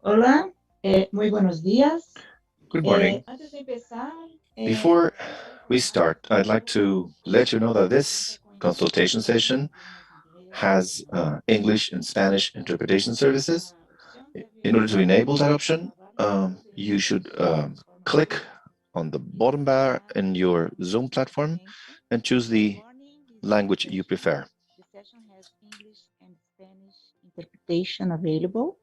Hola, muy buenos días. Good morning. Antes de empezar, Before we start, I'd like to let you know that this consultation session has English and Spanish interpretation services. In order to enable that option, you should click on the bottom bar in your Zoom platform and choose the language you prefer. the session has English and Spanish interpretation available.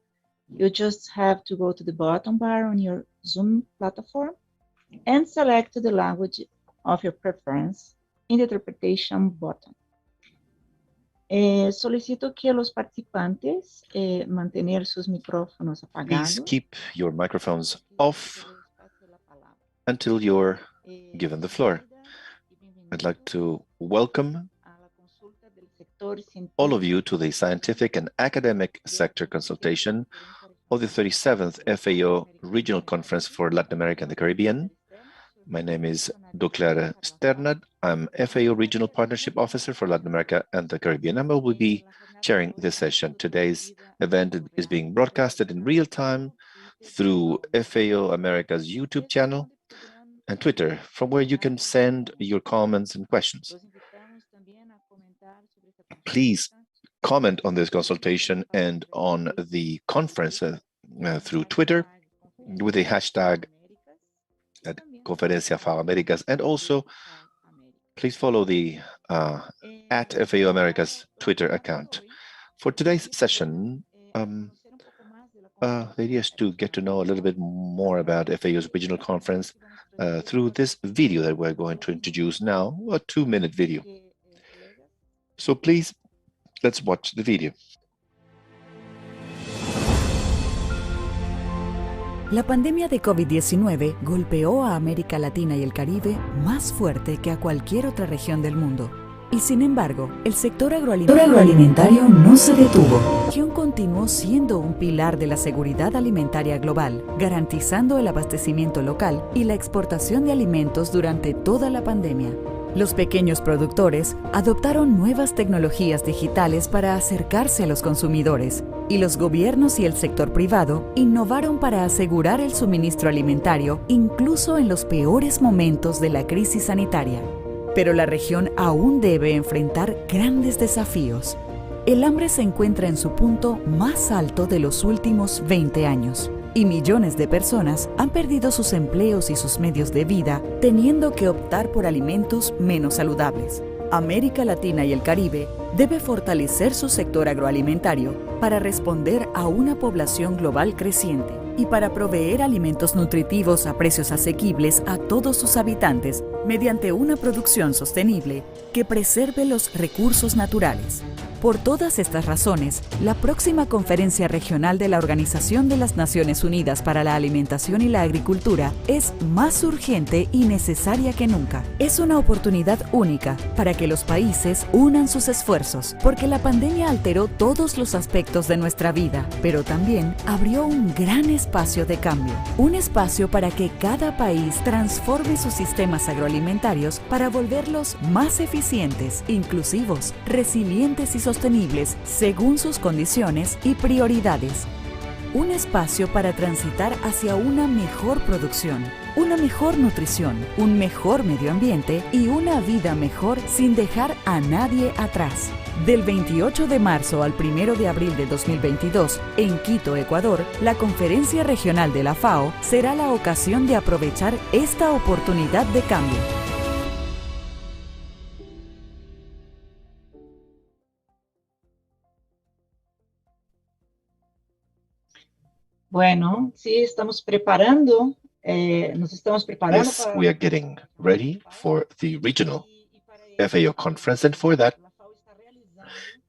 You just have to go to the bottom bar on your Zoom platform and select the language of your preference in the interpretation button. Solicito que los participantes mantener sus micrófonos Please apagados. keep your microphones off until you're given the floor. I'd like to welcome all of you to the scientific and academic sector consultation of the 37th FAO Regional Conference for Latin America and the Caribbean. My name is Nicole Harari. I'm FAO Regional Partnership Officer for Latin America and the Caribbean, and I will be chairing this session. Today's event is being broadcasted in real time through FAO America's YouTube channel and Twitter, from where you can send your comments and questions. Please comment on this consultation and on the conference through Twitter with the hashtag at Conferencia FAO Americas, and also please follow the at FAO Americas Twitter account. For today's session, the idea is to get to know a little bit more about FAO's regional conference through this video that we're going to introduce now, a 2-minute video. So please, let's watch the video. La pandemia de COVID-19 golpeó a América Latina y el Caribe más fuerte que a cualquier otra región del mundo. Y sin embargo, el sector agroalimentario no se detuvo. La región continuó siendo un pilar de la seguridad alimentaria global, garantizando el abastecimiento local y la exportación de alimentos durante toda la pandemia. Los pequeños productores adoptaron nuevas tecnologías digitales para acercarse a los consumidores, y los gobiernos y el sector privado innovaron para asegurar el suministro alimentario incluso en los peores momentos de la crisis sanitaria. Pero la región aún debe enfrentar grandes desafíos. El hambre se encuentra en su punto más alto de los últimos 20 años. Y millones de personas han perdido sus empleos y sus medios de vida, teniendo que optar por alimentos menos saludables. América Latina y el Caribe debe fortalecer su sector agroalimentario para responder a una población global creciente y para proveer alimentos nutritivos a precios asequibles a todos sus habitantes mediante una producción sostenible que preserve los recursos naturales. Por todas estas razones, la próxima Conferencia Regional de la Organización de las Naciones Unidas para la Alimentación y la Agricultura es más urgente y necesaria que nunca. Es una oportunidad única para que los países unan sus esfuerzos, porque la pandemia alteró todos los aspectos de nuestra vida, pero también abrió un gran espacio de cambio. Un espacio para que cada país transforme sus sistemas agroalimentarios para volverlos más eficientes, inclusivos, resilientes y sostenibles según sus condiciones y prioridades. Un espacio para transitar hacia una mejor producción, una mejor nutrición, un mejor medio ambiente y una vida mejor sin dejar a nadie atrás. Del 28 de marzo al 1 de abril de 2022, en Quito, Ecuador, la Conferencia Regional de la FAO será la ocasión de aprovechar esta oportunidad de cambio. Bueno, sí, estamos preparando, nos estamos preparando. Yes, we are getting ready for the regional FAO conference, and for that,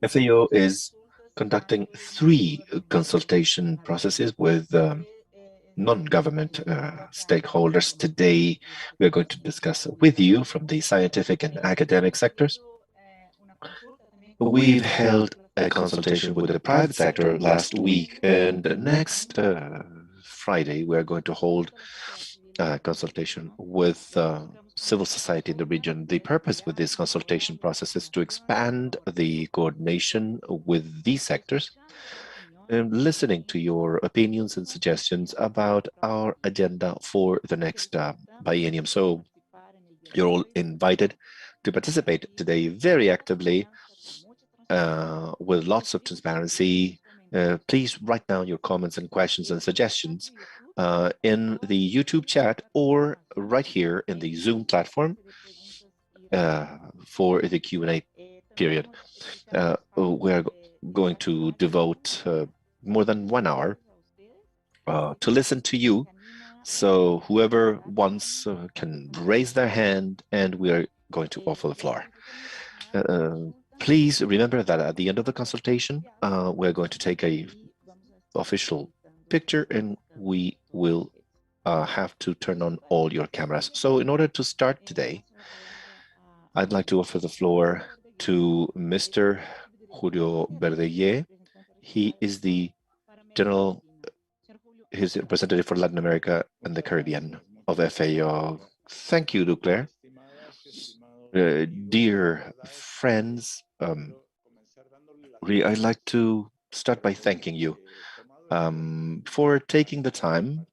FAO is conducting 3 consultation processes with non-government stakeholders. Today, we are going to discuss with you from the scientific and academic sectors. We've held a consultation with the private sector last week, and next Friday, we are going to hold a consultation with civil society in the region. The purpose with this consultation process is to expand the coordination with these sectors listening to your opinions and suggestions about our agenda for the next biennium. So you're all invited to participate today very actively with lots of transparency. Please write down your comments and questions and suggestions in the YouTube chat or right here in the Zoom platform for the Q&A period. We're going to devote more than 1 hour to listen to you. So whoever wants can raise their hand and we are going to offer the floor. Please remember that at the end of the consultation, we're going to take a official picture and we will have to turn on all your cameras. So in order to start today, I'd like to offer the floor to Mr. Julio Verdeye. He is the his representative for Latin America and the Caribbean of FAO. Thank you, Duclair. Dear friends, I'd like to start by thanking you for taking the time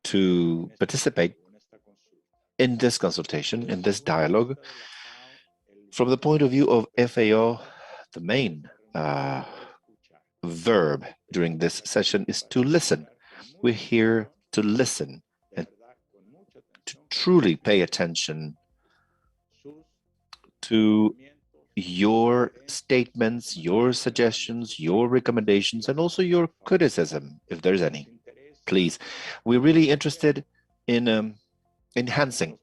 to participate in this consultation, in this dialogue. From the point of view of FAO, the main verb during this session is to listen. We're here to listen and to truly pay attention to your statements, your suggestions, your recommendations, and also your criticism, if there's any. Please, we're really interested in enhancing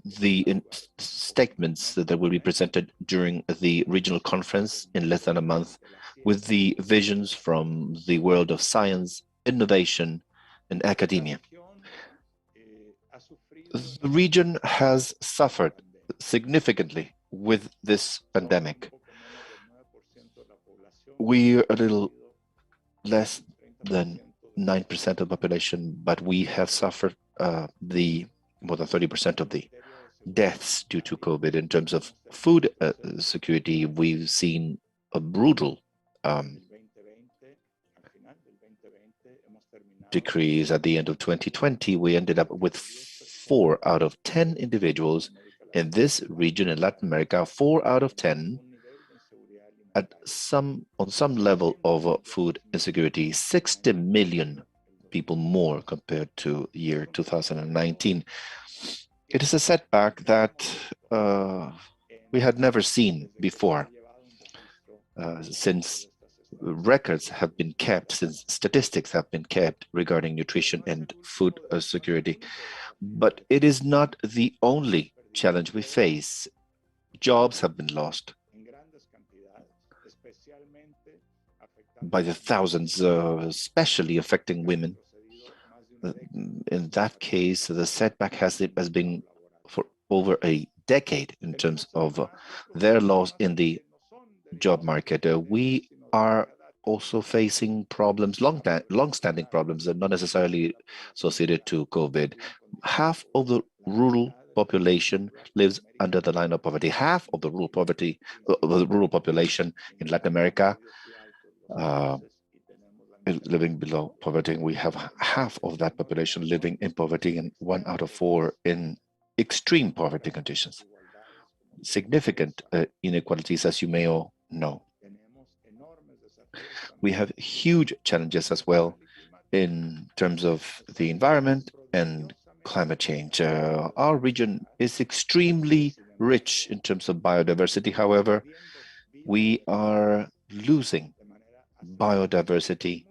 the statements that will be presented during the regional conference in less than a month with the visions from the world of science, innovation, and academia. The region has suffered significantly with this pandemic. We're a little less than 9% of the population, but we have suffered more than 30% of the deaths due to COVID. In terms of food security, we've seen a brutal decrease. At the end of 2020, we ended up with 4 out of 10 individuals in this region in Latin America, 4 out of 10 on some level of food insecurity, 60 million people more compared to year 2019. It is a setback that we had never seen before, since records have been kept, since statistics have been kept regarding nutrition and food security. But it is not the only challenge we face. Jobs have been lost by the thousands, especially affecting women. In that case, the setback has been for over a decade in terms of their loss in the job market. We are also facing problems, long-standing problems that are not necessarily associated to COVID. Half of the rural population lives under the line of poverty. Half of the rural population in Latin America living below poverty. We have half of that population living in poverty and 1 out of 4 in extreme poverty conditions. Significant inequalities, as you may all know. We have huge challenges as well in terms of the environment and climate change. Our region is extremely rich in terms of biodiversity. However, we are losing biodiversity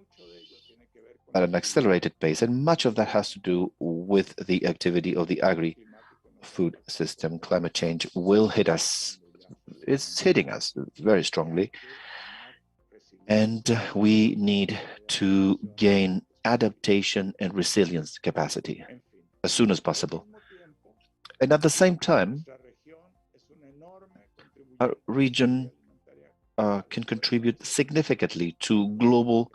at an accelerated pace, and much of that has to do with the activity of the agri-food system. Climate change will hit us. It's hitting us very strongly, and we need to gain adaptation and resilience capacity as soon as possible. And at the same time, our region can contribute significantly to global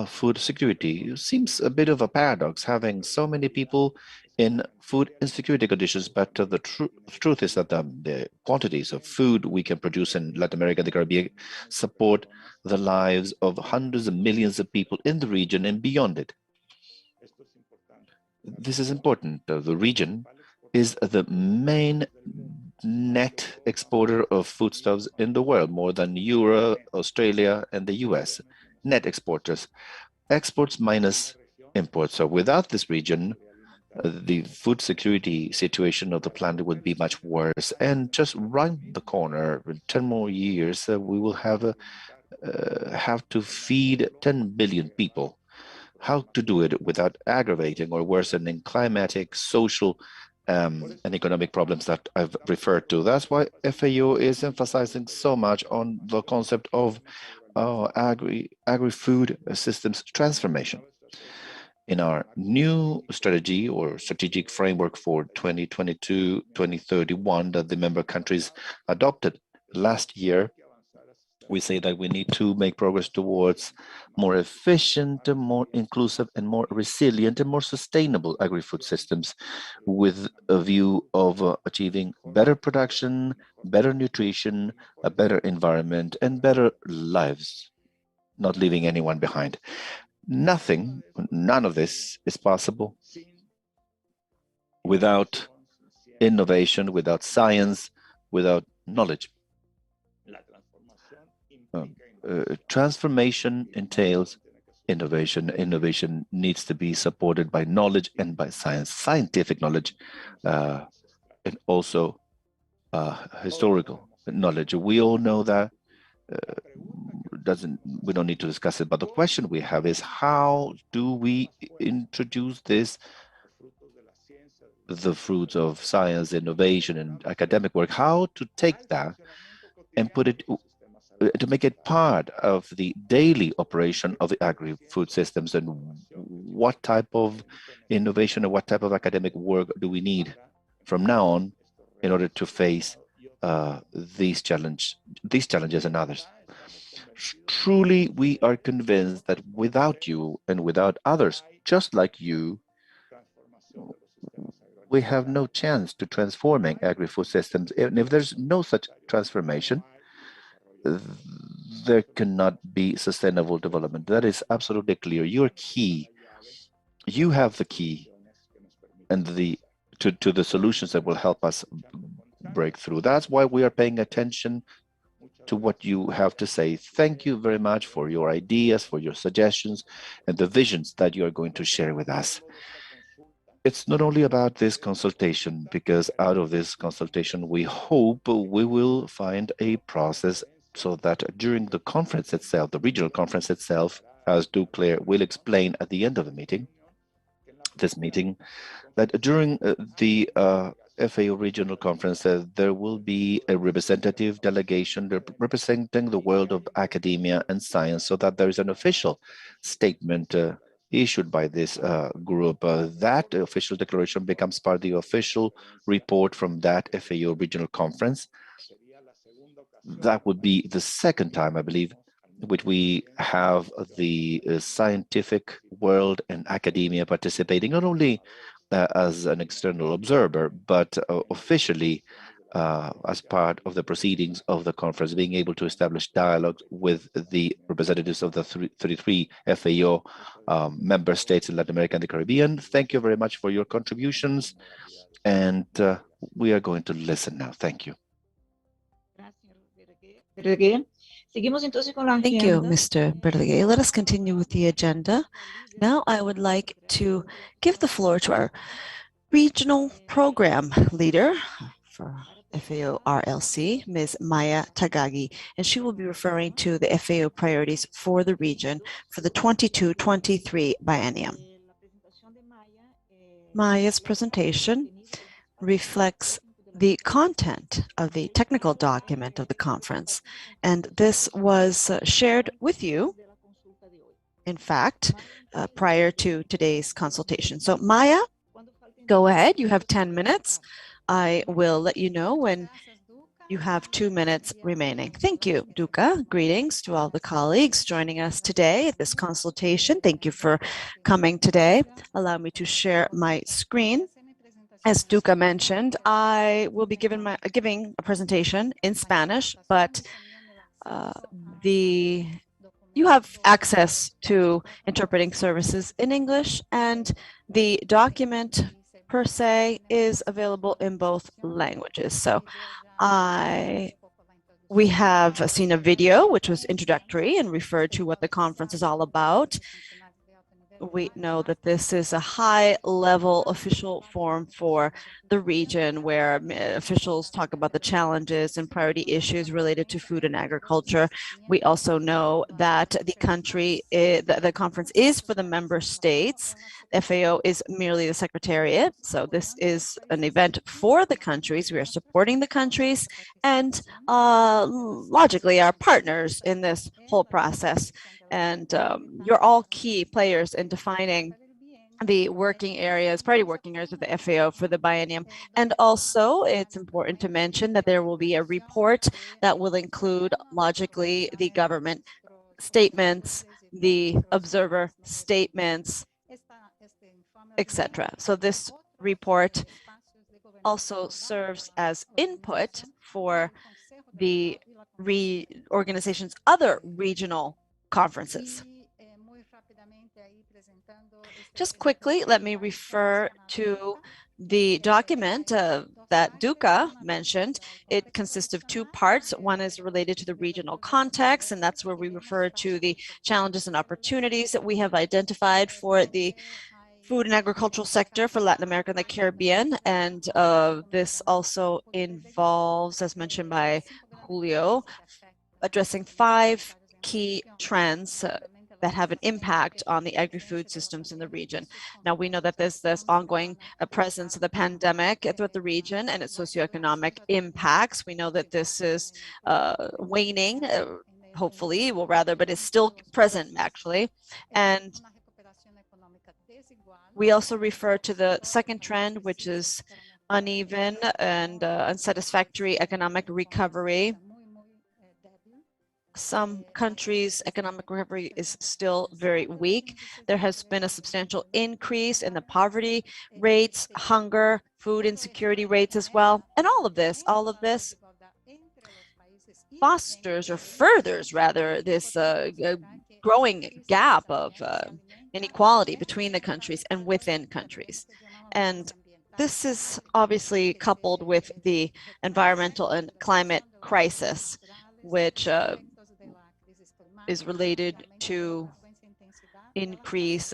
food security. It seems a bit of a paradox having so many people in food insecurity conditions, but the truth is that the quantities of food we can produce in Latin America and the Caribbean support the lives of hundreds of millions of people in the region and beyond it. This is important. The region is the main net exporter of foodstuffs in the world, more than Europe, Australia, and the US. Net exporters. Exports minus imports. So without this region, the food security situation of the planet would be much worse. And just round the corner, in 10 more years, we will have to feed 10 billion people. How to do it without aggravating or worsening climatic, social, and economic problems that I've referred to. That's why FAO is emphasizing so much on the concept of agri-food systems transformation. In our new strategy or strategic framework for 2022-2031 that the member countries adopted last year, we say that we need to make progress towards more efficient, more inclusive, and more resilient and more sustainable agri-food systems with a view of achieving better production, better nutrition, a better environment, and better lives, not leaving anyone behind. None of this is possible without innovation, without science, without knowledge. Transformation entails innovation. Innovation needs to be supported by knowledge and by science, scientific knowledge, and also historical knowledge. We all know that. We don't need to discuss it, but the question we have is how do we introduce this, the fruits of science, innovation, and academic work, how to take that and put it, to make it part of the daily operation of the agri-food systems, and what type of innovation and what type of academic work do we need from now on in order to face these challenges and others. Truly, we are convinced that without you and without others, just like you, we have no chance to transforming agri-food systems. And if there's no such transformation, there cannot be sustainable development. That is absolutely clear. You're key. You have the key and to the solutions that will help us break through. That's why we are paying attention to what you have to say. Thank you very much for your ideas, for your suggestions, and the visions that you are going to share with us. It's not only about this consultation, because out of this consultation, we hope we will find a process so that during the conference itself, the regional conference itself, as Duclair will explain at the end of the meeting, that during the FAO regional conference, there will be a representative delegation representing the world of academia and science, so that there is an official statement issued by this group. That official declaration becomes part of the official report from that FAO regional conference. That would be the second time, I believe, which we have the scientific world and academia participating, not only as an external observer, but officially as part of the proceedings of the conference, being able to establish dialogue with the representatives of the 33 FAO member states in Latin America and the Caribbean. Thank you very much for your contributions, and we are going to listen now. Thank you. Thank you, Mr. Berleguer. Let us continue with the agenda. Now I would like to give the floor to our regional program leader for FAO RLC, Ms. Maya Tagagi, and she will be referring to the FAO priorities for the region for the 22-23 biennium. Maya's presentation reflects the content of the technical document of the conference, and this was shared with you, in fact, prior to today's consultation. So Maya, go ahead, you have 10 minutes. I will let you know when You have 2 minutes remaining. Thank you, Duca. Greetings to all the colleagues joining us today at this consultation. Thank you for coming today. Allow me to share my screen. As Duca mentioned, I will be giving a presentation in Spanish, but you have access to interpreting services in English, and the document per se is available in both languages. So we have seen a video which was introductory and referred to what the conference is all about. We know that this is a high-level official forum for the region where officials talk about the challenges and priority issues related to food and agriculture. We also know that the conference is for the member states. FAO is merely the secretariat. So this is an event for the countries. We are supporting the countries and logically our partners in this whole process. And you're all key players in defining the working areas, priority working areas of the FAO for the biennium. And also, it's important to mention that there will be a report that will include, logically, the government statements, the observer statements, etc. So this report also serves as input for the organization's other regional conferences. Just quickly, let me refer to the document that Duca mentioned. It consists of 2 parts. One is related to the regional context, and that's where we refer to the challenges and opportunities that we have identified for the food and agricultural sector for Latin America and the Caribbean. And this also involves, as mentioned by Julio, addressing 5 key trends that have an impact on the agri-food systems in the region. Now, we know that there's this ongoing presence of the pandemic throughout the region and its socioeconomic impacts. We know that this is waning, hopefully, well, rather, but it's still present, actually. And we also refer to the second trend, which is uneven and unsatisfactory economic recovery. Some countries' economic recovery is still very weak. There has been a substantial increase in the poverty rates, hunger, food insecurity rates as well. And all of this fosters or furthers, rather, this growing gap of inequality between the countries and within countries. And this is obviously coupled with the environmental and climate crisis, which is related to increase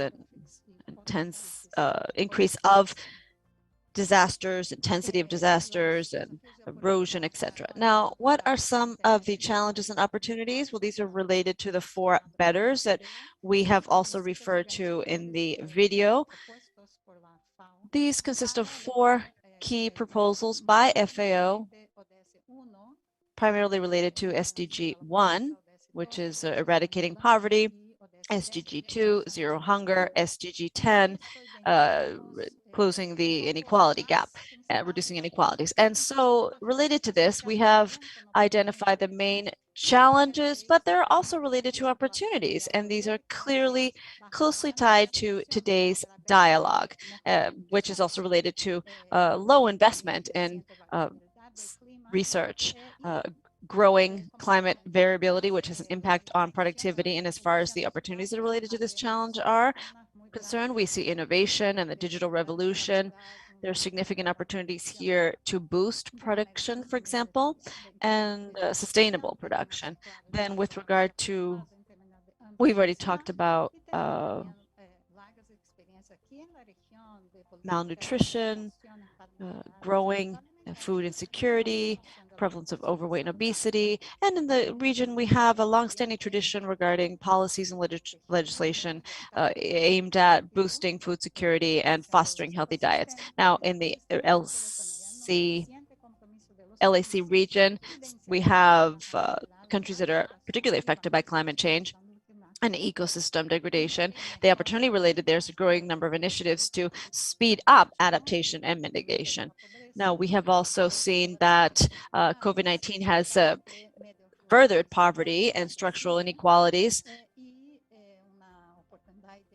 of disasters, intensity of disasters, and erosion, etc. Now, what are some of the challenges and opportunities? Well, these are related to the 4 betters that we have also referred to in the video. These consist of 4 key proposals by FAO, primarily related to SDG 1, which is eradicating poverty, SDG 2, zero hunger, SDG 10, closing the inequality gap, reducing inequalities. And so related to this, we have identified the main challenges, but they're also related to opportunities. And these are closely tied to today's dialogue, which is also related to low investment in research, growing climate variability, which has an impact on productivity. And as far as the opportunities that are related to this challenge are concerned, we see innovation and the digital revolution. There are significant opportunities here to boost production, for example, and sustainable production. Then with regard to, we've already talked about malnutrition, growing food insecurity, prevalence of overweight and obesity. And in the region, we have a longstanding tradition regarding policies and legislation aimed at boosting food security and fostering healthy diets. Now, in the LAC region, we have countries that are particularly affected by climate change and ecosystem degradation. The opportunity related, there's a growing number of initiatives to speed up adaptation and mitigation. Now, we have also seen that COVID-19 has furthered poverty and structural inequalities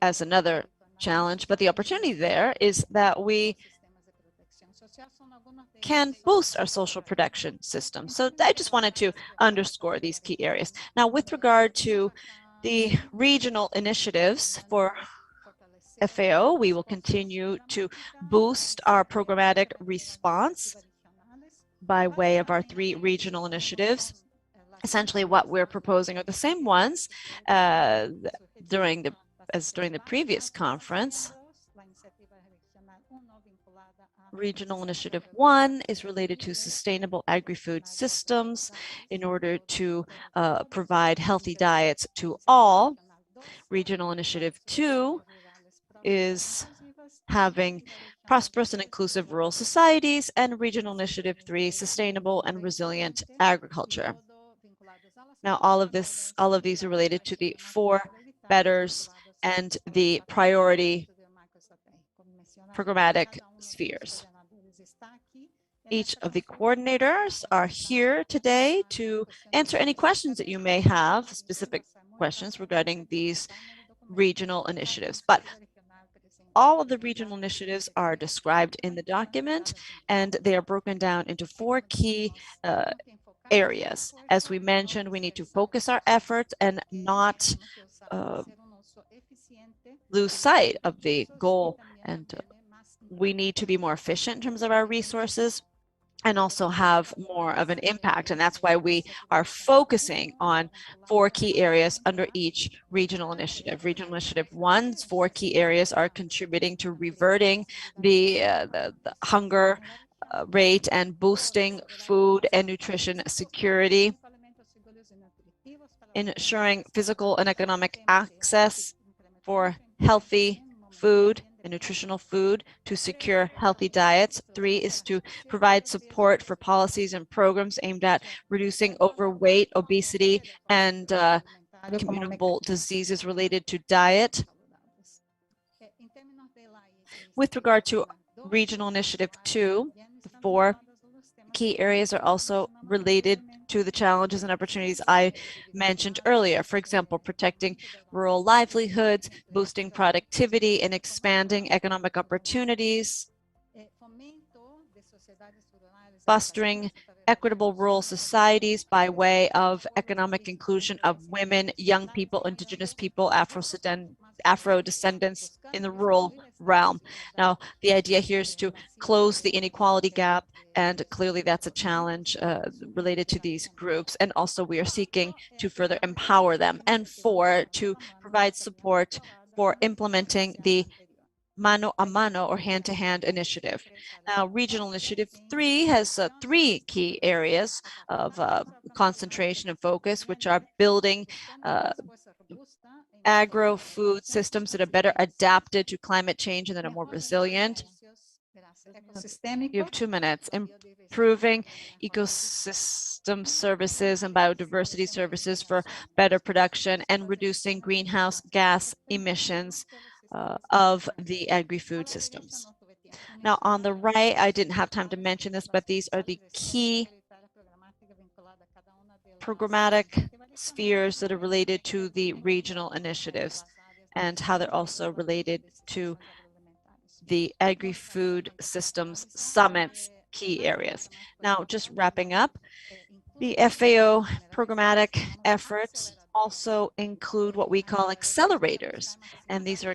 as another challenge, but the opportunity there is that we can boost our social protection system. So I just wanted to underscore these key areas. Now, with regard to the regional initiatives for FAO, we will continue to boost our programmatic response by way of our 3 regional initiatives. Essentially, what we're proposing are the same ones during the previous conference. Regional Initiative 1 is related to sustainable agri-food systems in order to provide healthy diets to all. Regional Initiative 2 is having prosperous and inclusive rural societies, and Regional Initiative 3, sustainable and resilient agriculture. Now, all of these are related to the 4 betters and the priority programmatic spheres. Each of the coordinators are here today to answer any questions that you may have, specific questions regarding these regional initiatives. But all of the regional initiatives are described in the document, and they are broken down into 4 key areas. As we mentioned, we need to focus our efforts and not lose sight of the goal, and we need to be more efficient in terms of our resources and also have more of an impact. And that's why we are focusing on 4 key areas under each regional initiative. Regional Initiative 1's 4 key areas are contributing to reverting the hunger rate and boosting food and nutrition security, ensuring physical and economic access for healthy food and nutritional food to secure healthy diets. 3 is to provide support for policies and programs aimed at reducing overweight, obesity, and communicable diseases related to diet. With regard to Regional Initiative 2, the 4 key areas are also related to the challenges and opportunities I mentioned earlier. For example, protecting rural livelihoods, boosting productivity, and expanding economic opportunities, fostering equitable rural societies by way of economic inclusion of women, young people, indigenous people, Afro-descendants in the rural realm. Now, the idea here is to close the inequality gap, and clearly that's a challenge related to these groups. And also we are seeking to further empower them. And 4, to provide support for implementing the mano a mano or hand-to-hand initiative. Now, Regional Initiative 3 has 3 key areas of concentration and focus, which are building agro-food systems that are better adapted to climate change and that are more resilient. You have 2 minutes. Improving ecosystem services and biodiversity services for better production and reducing greenhouse gas emissions of the agri-food systems. Now, on the right, I didn't have time to mention this, but these are the key programmatic spheres that are related to the regional initiatives and how they're also related to the agri-food systems summits key areas. Now, just wrapping up, the FAO programmatic efforts also include what we call accelerators, and these are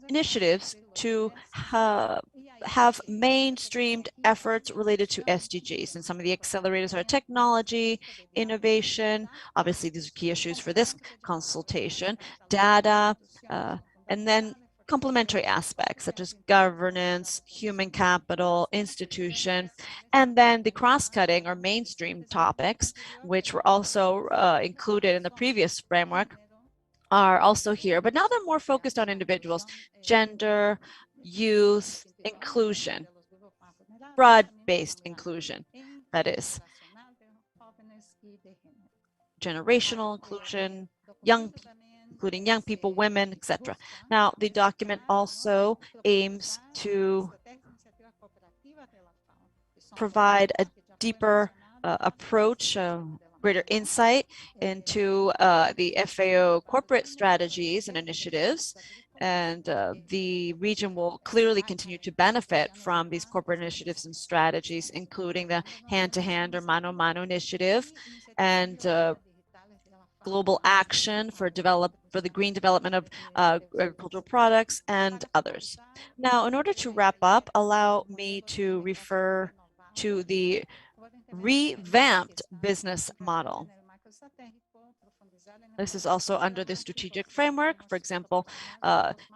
initiatives to have mainstreamed efforts related to SDGs. And some of the accelerators are technology, innovation, obviously these are key issues for this consultation, data, and then complementary aspects such as governance, human capital, institution, and then the cross-cutting or mainstream topics, which were also included in the previous framework, are also here, but now they're more focused on individuals, gender, youth, inclusion, broad-based inclusion, that is, generational inclusion, including young people, women, etc. Now, the document also aims to provide a deeper approach, greater insight into the FAO corporate strategies and initiatives. And the region will clearly continue to benefit from these corporate initiatives and strategies, including the hand-to-hand or mano-mano initiative and global action for the green development of agricultural products and others. Now, in order to wrap up, allow me to refer to the revamped business model. This is also under the strategic framework, for example,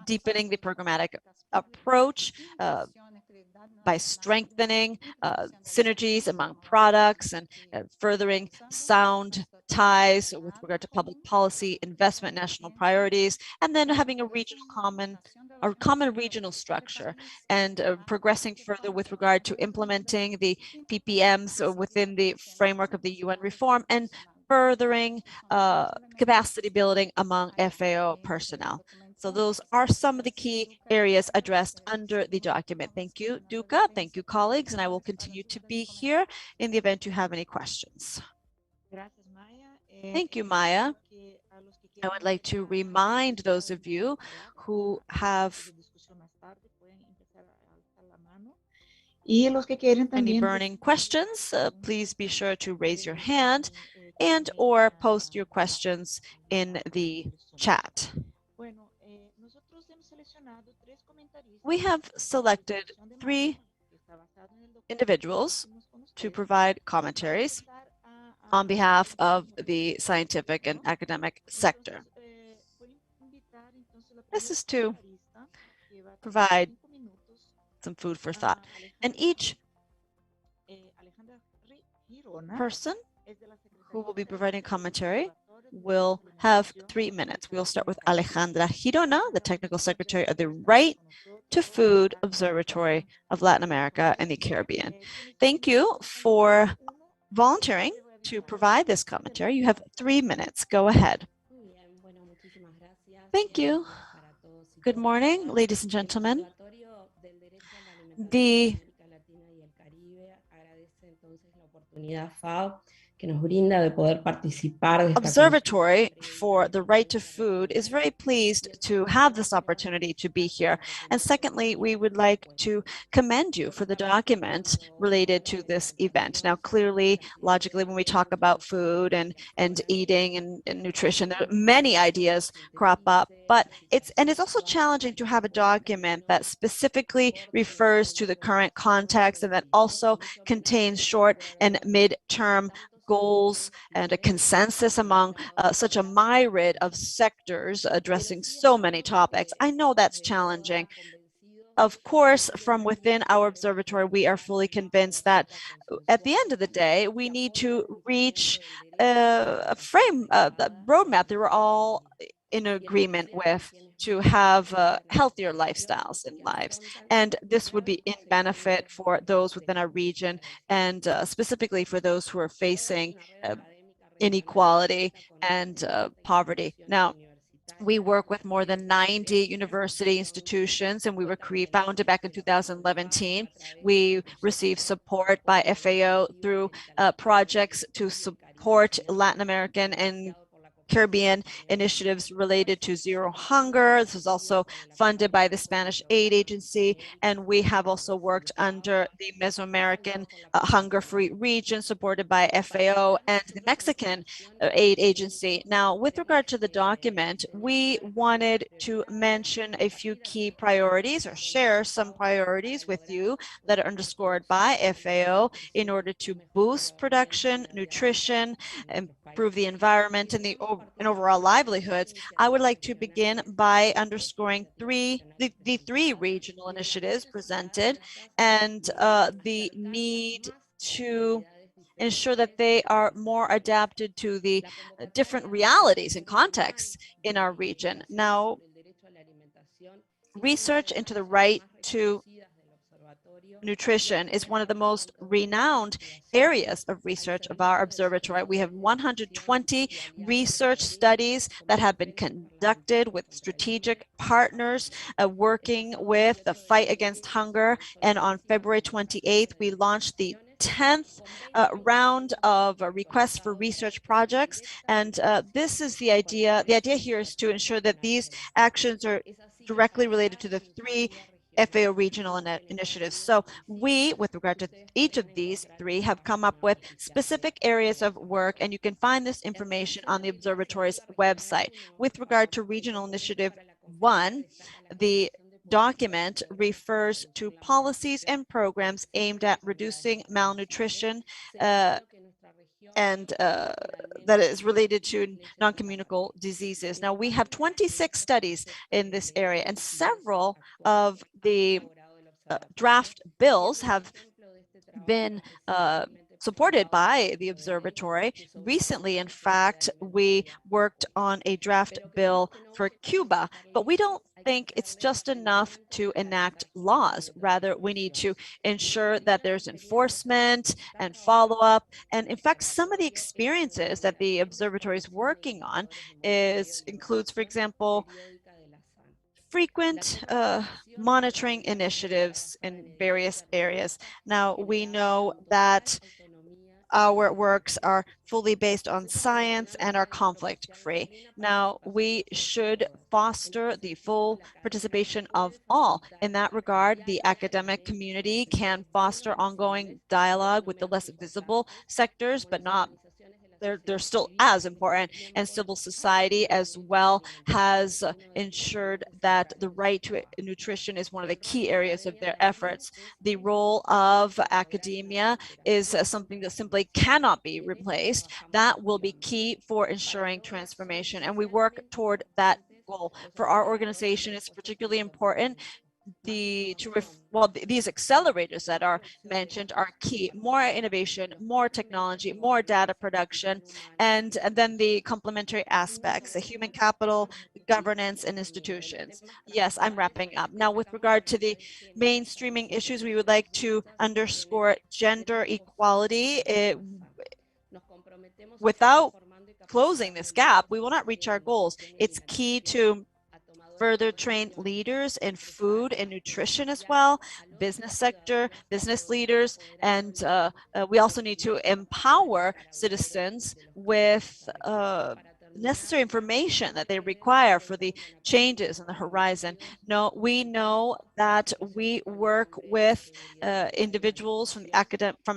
deepening the programmatic approach by strengthening synergies among products and furthering sound ties with regard to public policy, investment, national priorities, and then having a common regional structure and progressing further with regard to implementing the PPMs within the framework of the UN reform and furthering capacity building among FAO personnel. So those are some of the key areas addressed under the document. Thank you, Duca. Thank you, colleagues. And I will continue to be here in the event you have any questions. Thank you, Maya. I would like to remind those of you who have any burning questions, please be sure to raise your hand and or post your questions in the chat. We have selected 3 individuals to provide commentaries on behalf of the scientific and academic sector. This is to provide some food for thought. And each person who will be providing commentary will have 3 minutes. We'll start with Alejandra Girona, the Technical Secretary of the Right to Food Observatory of Latin America and the Caribbean. Thank you for volunteering to provide this commentary. You have 3 minutes. Go ahead. Thank you. Good morning, ladies and gentlemen. The Observatory for the Right to Food is very pleased to have this opportunity to be here. And secondly, we would like to commend you for the document related to this event. Now, clearly, logically, when we talk about food and eating and nutrition, there are many ideas crop up, but it's also challenging to have a document that specifically refers to the current context and that also contains short and mid-term goals and a consensus among such a myriad of sectors addressing so many topics. I know that's challenging. Of course, from within our observatory, we are fully convinced that at the end of the day, we need to reach a roadmap that we're all in agreement with to have healthier lifestyles in lives. And this would be in benefit for those within our region and specifically for those who are facing inequality and poverty. Now, we work with more than 90 university institutions, and we were founded back in 2017. We receive support by FAO through projects to support Latin American and Caribbean initiatives related to zero hunger. This is also funded by the Spanish Aid Agency, and we have also worked under the Mesoamerican Hunger-Free Region supported by FAO and the Mexican Aid Agency. Now, with regard to the document, we wanted to mention a few key priorities or share some priorities with you that are underscored by FAO in order to boost production, nutrition, improve the environment and overall livelihoods. I would like to begin by underscoring the three regional initiatives presented and the need to ensure that they are more adapted to the different realities and contexts in our region. Now, research into the right to nutrition is one of the most renowned areas of research of our observatory. We have 120 research studies that have been conducted with strategic partners working with the fight against hunger. And on February 28th, we launched the 10th round of requests for research projects. And this is the idea. The idea here is to ensure that these actions are directly related to the 3 FAO regional initiatives. So we, with regard to each of these 3, have come up with specific areas of work, and you can find this information on the observatory's website. With regard to Regional Initiative 1, the document refers to policies and programs aimed at reducing malnutrition and that is related to non-communicable diseases. Now, we have 26 studies in this area, and several of the draft bills have been supported by the observatory. Recently, in fact, we worked on a draft bill for Cuba, but we don't think it's just enough to enact laws. Rather, we need to ensure that there's enforcement and follow-up. And in fact, some of the experiences that the observatory is working on includes, for example, frequent monitoring initiatives in various areas. Now, we know that our works are fully based on science and are conflict-free. Now, we should foster the full participation of all. In that regard, the academic community can foster ongoing dialogue with the less visible sectors, but not they're still as important, and civil society as well has ensured that the right to nutrition is one of the key areas of their efforts. The role of academia is something that simply cannot be replaced. That will be key for ensuring transformation, and we work toward that goal. For our organization, it's particularly important these accelerators that are mentioned are key. More innovation, more technology, more data production, and then the complementary aspects, the human capital, governance, and institutions. Yes, I'm wrapping up. Now, with regard to the mainstreaming issues, we would like to underscore gender equality. Without closing this gap, we will not reach our goals. It's key to further train leaders in food and nutrition as well, business sector, business leaders, and we also need to empower citizens with necessary information that they require for the changes on the horizon. No, we know that we work with individuals from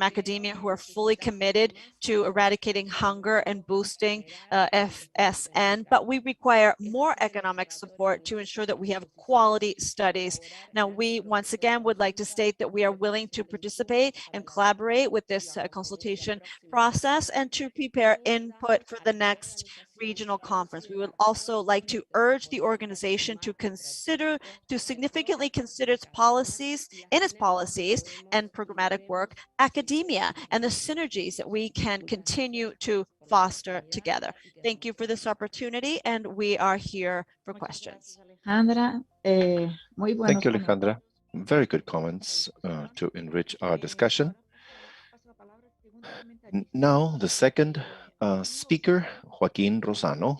academia who are fully committed to eradicating hunger and boosting FSN, but we require more economic support to ensure that we have quality studies. Now, we once again would like to state that we are willing to participate and collaborate with this consultation process and to prepare input for the next regional conference. We would also like to urge the organization to significantly consider its policies and programmatic work, academia, and the synergies that we can continue to foster together. Thank you for this opportunity, and we are here for questions. Alejandra, muy buenos Thank you, Alejandra. Very good comments to enrich our discussion. Now, the second speaker, Joaquin Rosano.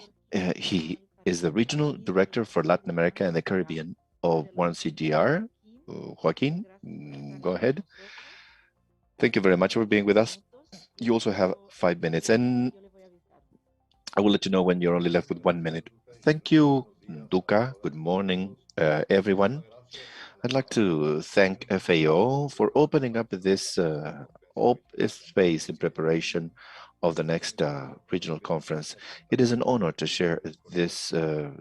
He is the Regional Director for Latin America and the Caribbean of 1CGR. Joaquin, go ahead. Thank you very much for being with us. You also have 5 minutes, and I will let you know when you're only left with 1 minute. Thank you, Duca. Good morning, everyone. I'd like to thank FAO for opening up this space in preparation of the next regional conference. It is an honor to share this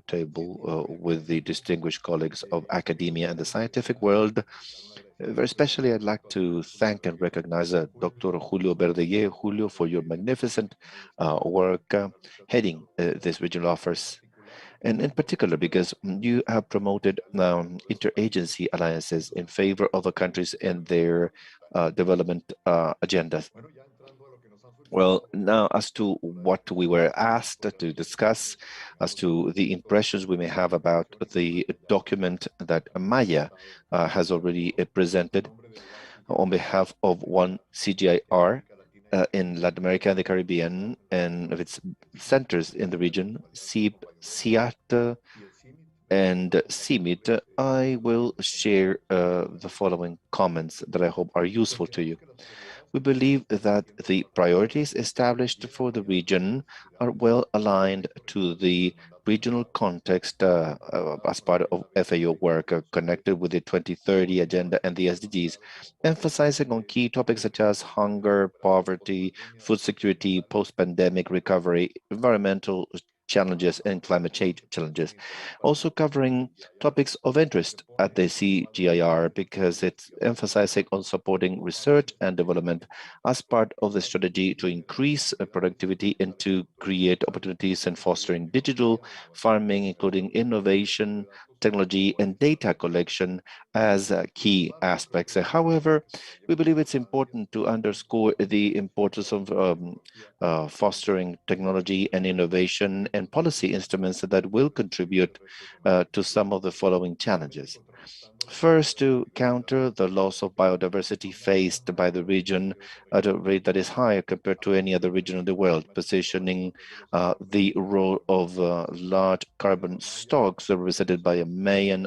table with the distinguished colleagues of academia and the scientific world. Very especially, I'd like to thank and recognize Dr. Julio Verdeguer. Julio, for your magnificent work heading this regional office. And in particular, because you have promoted interagency alliances in favor of the countries and their development agendas. Well, now as to what we were asked to discuss, as to the impressions we may have about the document that Maya has already presented on behalf of 1CGIR in Latin America and the Caribbean, and of its centers in the region, CIP, CIAT, and CIMIT, I will share the following comments that I hope are useful to you. We believe that the priorities established for the region are well aligned to the regional context as part of FAO work connected with the 2030 agenda and the SDGs, emphasizing on key topics such as hunger, poverty, food security, post-pandemic recovery, environmental challenges, and climate change challenges. Also covering topics of interest at the CGIR because it's emphasizing on supporting research and development as part of the strategy to increase productivity and to create opportunities and fostering digital farming, including innovation, technology, and data collection as key aspects. However, we believe it's important to underscore the importance of fostering technology and innovation and policy instruments that will contribute to some of the following challenges. First, to counter the loss of biodiversity faced by the region at a rate that is higher compared to any other region in the world, positioning the role of large carbon stocks represented by Mayan,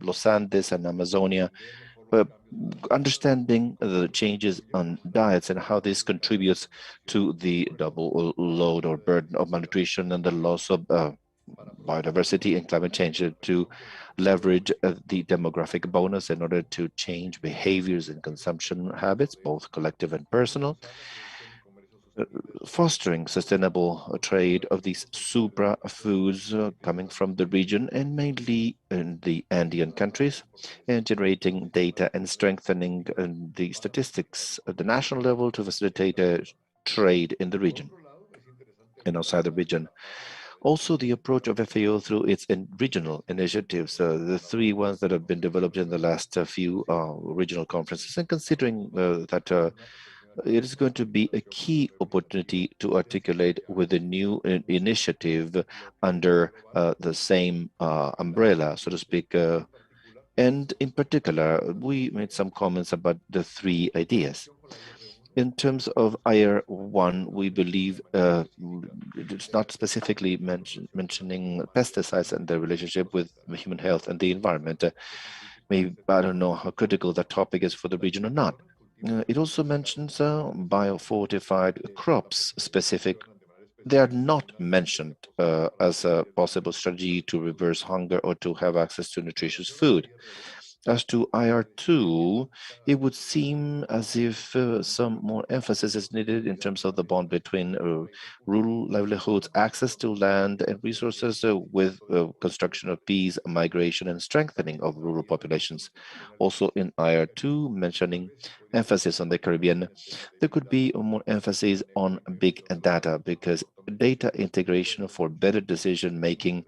Los Andes, and Amazonia, understanding the changes on diets and how this contributes to the double load or burden of malnutrition and the loss of biodiversity and climate change to leverage the demographic bonus in order to change behaviors and consumption habits, both collective and personal, fostering sustainable trade of these supra foods coming from the region and mainly in the Andean countries, and generating data and strengthening the statistics at the national level to facilitate trade in the region and outside the region. Also, the approach of FAO through its regional initiatives, the three ones that have been developed in the last few regional conferences, and considering that it is going to be a key opportunity to articulate with a new initiative under the same umbrella, so to speak. And in particular, we made some comments about the three ideas. In terms of IR1, we believe it's not specifically mentioning pesticides and their relationship with human health and the environment. Maybe I don't know how critical that topic is for the region or not. It also mentions biofortified crops specific. They are not mentioned as a possible strategy to reverse hunger or to have access to nutritious food. As to IR2, it would seem as if some more emphasis is needed in terms of the bond between rural livelihoods, access to land and resources with construction of peace, migration, and strengthening of rural populations. Also in IR2, mentioning emphasis on the Caribbean, there could be more emphasis on big data because data integration for better decision making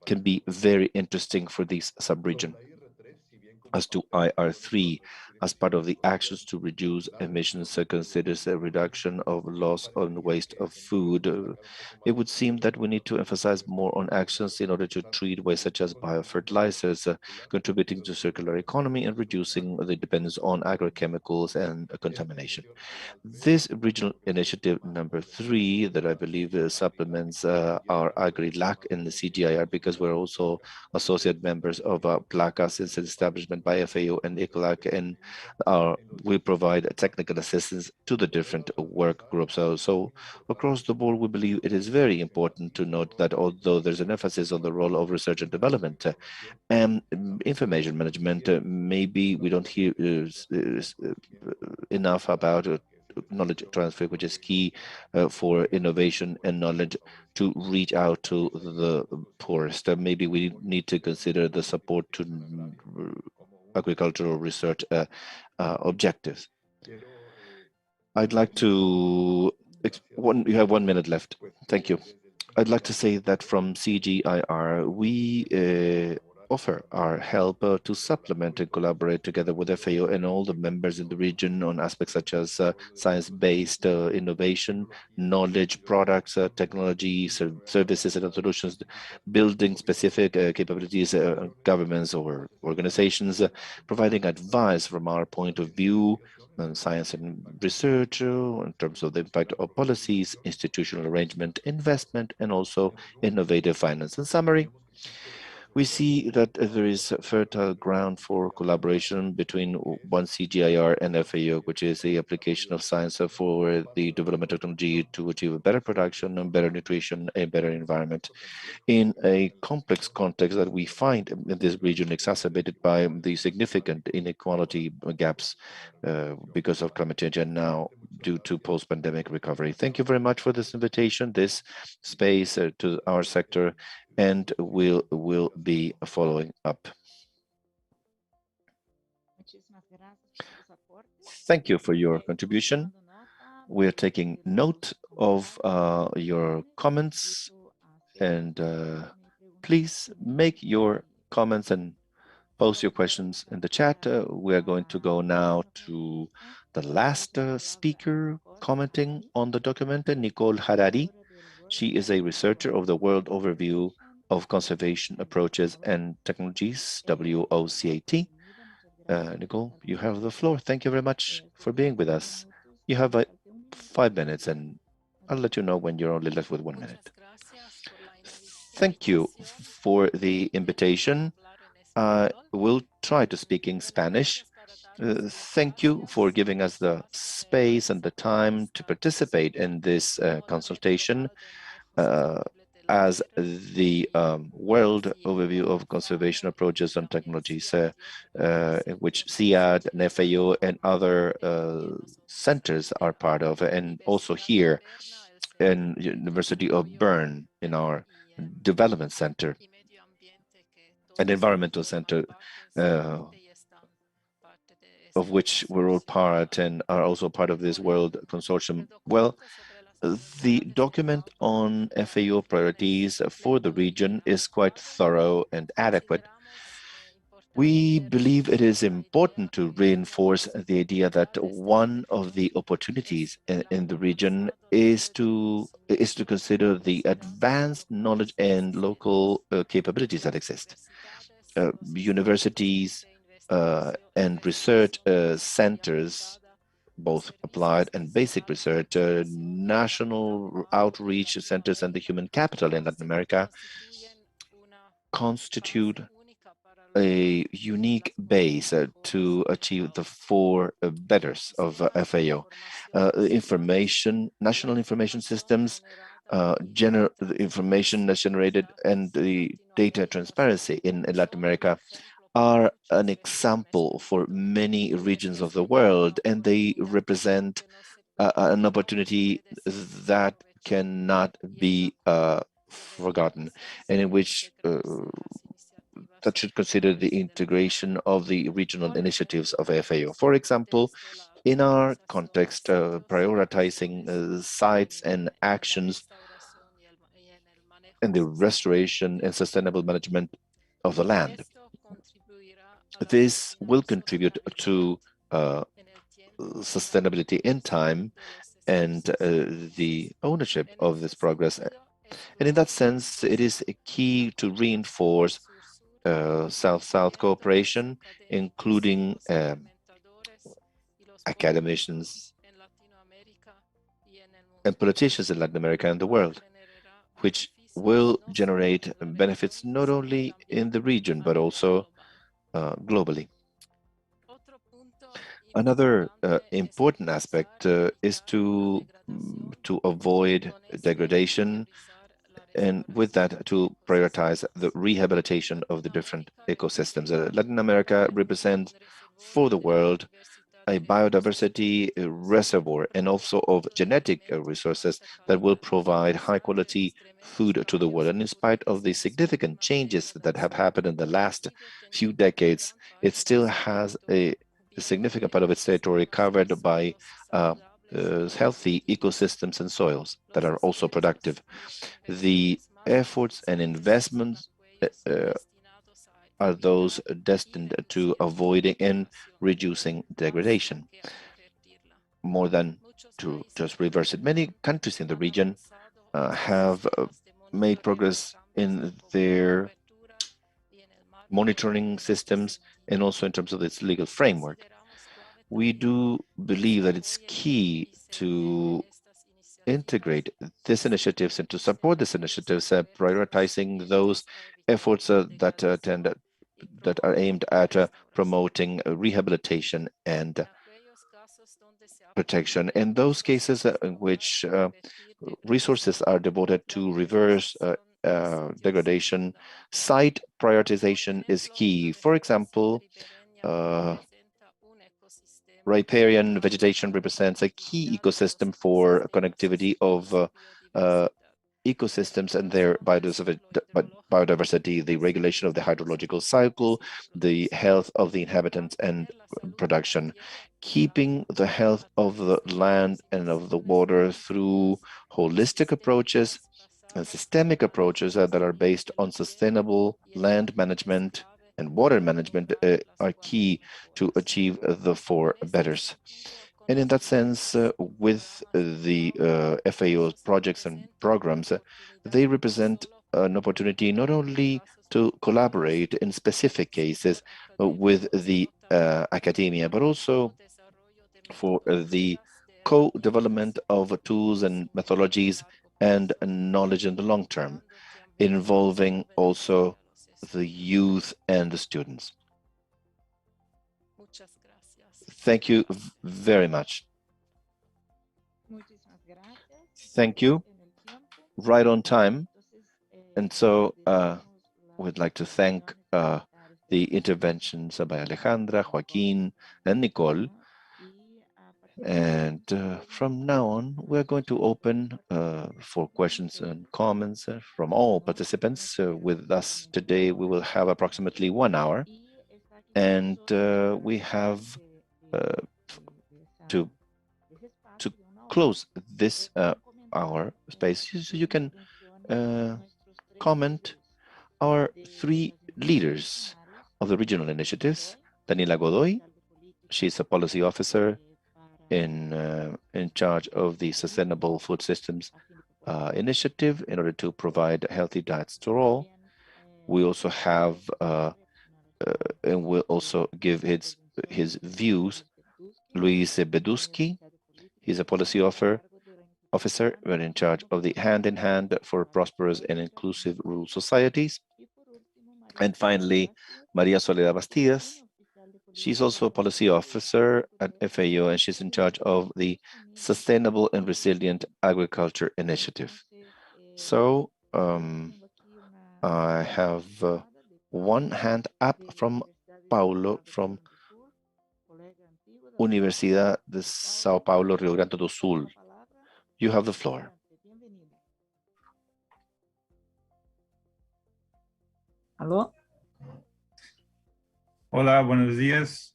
can be very interesting for this subregion. As to IR3, as part of the actions to reduce emissions, considers a reduction of loss and waste of food. It would seem that we need to emphasize more on actions in order to treat waste such as biofertilizers, contributing to circular economy and reducing the dependence on agrochemicals and contamination. This regional initiative number 3 that I believe supplements our agri-LAC in the CGIR because we're also associate members of PLACA since its establishment by FAO and ICLAC, and we provide technical assistance to the different work groups. So across the board, we believe it is very important to note that although there's an emphasis on the role of research and development and information management, maybe we don't hear enough about knowledge transfer, which is key for innovation and knowledge to reach out to the poorest. Maybe we need to consider the support to agricultural research objectives. I'd like to, you have 1 minute left. Thank you. I'd like to say that from CGIR, we offer our help to supplement and collaborate together with FAO and all the members in the region on aspects such as science-based innovation, knowledge, products, technology, services and solutions, building specific capabilities, governments or organizations, providing advice from our point of view on science and research in terms of the impact of policies, institutional arrangement, investment, and also innovative finance. In summary, We see that there is fertile ground for collaboration between one CGIAR and FAO, which is the application of science for the development of technology to achieve a better production and better nutrition, a better environment, in a complex context that we find in this region exacerbated by the significant inequality gaps because of climate change and now due to post-pandemic recovery. Thank you very much for this invitation, this space to our sector, and we'll be following up. Thank you for your contribution. We're taking note of your comments, and please make your comments and post your questions in the chat. We're going to go now to the last speaker commenting on the document, Nicole Harari. She is a researcher of the World Overview of Conservation Approaches and Technologies, WOCAT. Nicole, you have the floor. Thank you very much for being with us. You have 5 minutes, and I'll let you know when you're only left with 1 minute. Thank you for the invitation. I will try to speak in Spanish. Thank you for giving us the space and the time to participate in this consultation as the World Overview of Conservation Approaches and Technologies, which CIAD and FAO and other centers are part of, and also here in University of Bern in our development center, an environmental center of which we're all part and are also part of this World Consortium. Well, the document on FAO priorities for the region is quite thorough and adequate. We believe it is important to reinforce the idea that one of the opportunities in the region is to consider the advanced knowledge and local capabilities that exist. Universities and research centers, both applied and basic research, national outreach centers, and the human capital in Latin America constitute a unique base to achieve the 4 betters of FAO. National information systems, the information that's generated, and the data transparency in Latin America are an example for many regions of the world, and they represent an opportunity that cannot be forgotten, and in which that should consider the integration of the regional initiatives of FAO. For example, in our context, prioritizing sites and actions in the restoration and sustainable management of the land. This will contribute to sustainability in time and the ownership of this progress. And in that sense, it is a key to reinforce South-South cooperation, including academicians and politicians in Latin America and the world, which will generate benefits not only in the region, but also globally. Another important aspect is to avoid degradation, and with that, to prioritize the rehabilitation of the different ecosystems. Latin America represents for the world a biodiversity reservoir and also of genetic resources that will provide high quality food to the world. And in spite of the significant changes that have happened in the last few decades, it still has a significant part of its territory covered by healthy ecosystems and soils that are also productive. The efforts and investments are those destined to avoiding and reducing degradation, more than to just reverse it. Many countries in the region have made progress in their monitoring systems and also in terms of its legal framework. We do believe that it's key to integrate these initiatives and to support these initiatives, prioritizing those efforts that are aimed at promoting rehabilitation and protection. In those cases in which resources are devoted to reverse degradation, site prioritization is key. For example, riparian vegetation represents a key ecosystem for connectivity of ecosystems and their biodiversity, the regulation of the hydrological cycle, the health of the inhabitants and production. Keeping the health of the land and of the water through holistic approaches and systemic approaches that are based on sustainable land management and water management are key to achieve the four betters. And in that sense, with the FAO projects and programs, they represent an opportunity not only to collaborate in specific cases with the academia, but also for the co-development of tools and methodologies and knowledge in the long term, involving also the youth and the students. Thank you very much. Thank you. Right on time. And so we'd like to thank the interventions by Alejandra, Joaquin, and Nicole. And from now on, we're going to open for questions and comments from all participants. With us today, we will have approximately 1 hour. And we have to close this hour space so you can comment our 3 leaders of the regional initiatives. Daniela Godoy, she's a policy officer in charge of the Sustainable Food Systems Initiative in order to provide healthy diets to all. We also have, and we'll also give his views, Luis Beduski. He's a policy officer in charge of the Hand in Hand for Prosperous and Inclusive Rural Societies. And finally, Maria Soledad Bastidas. She's also a policy officer at FAO, and she's in charge of the Sustainable and Resilient Agriculture Initiative. So I have one hand up from Paulo from Universidad de Sao Paulo, Rio Grande do Sul. You have the floor. Aló. Hola, buenos días.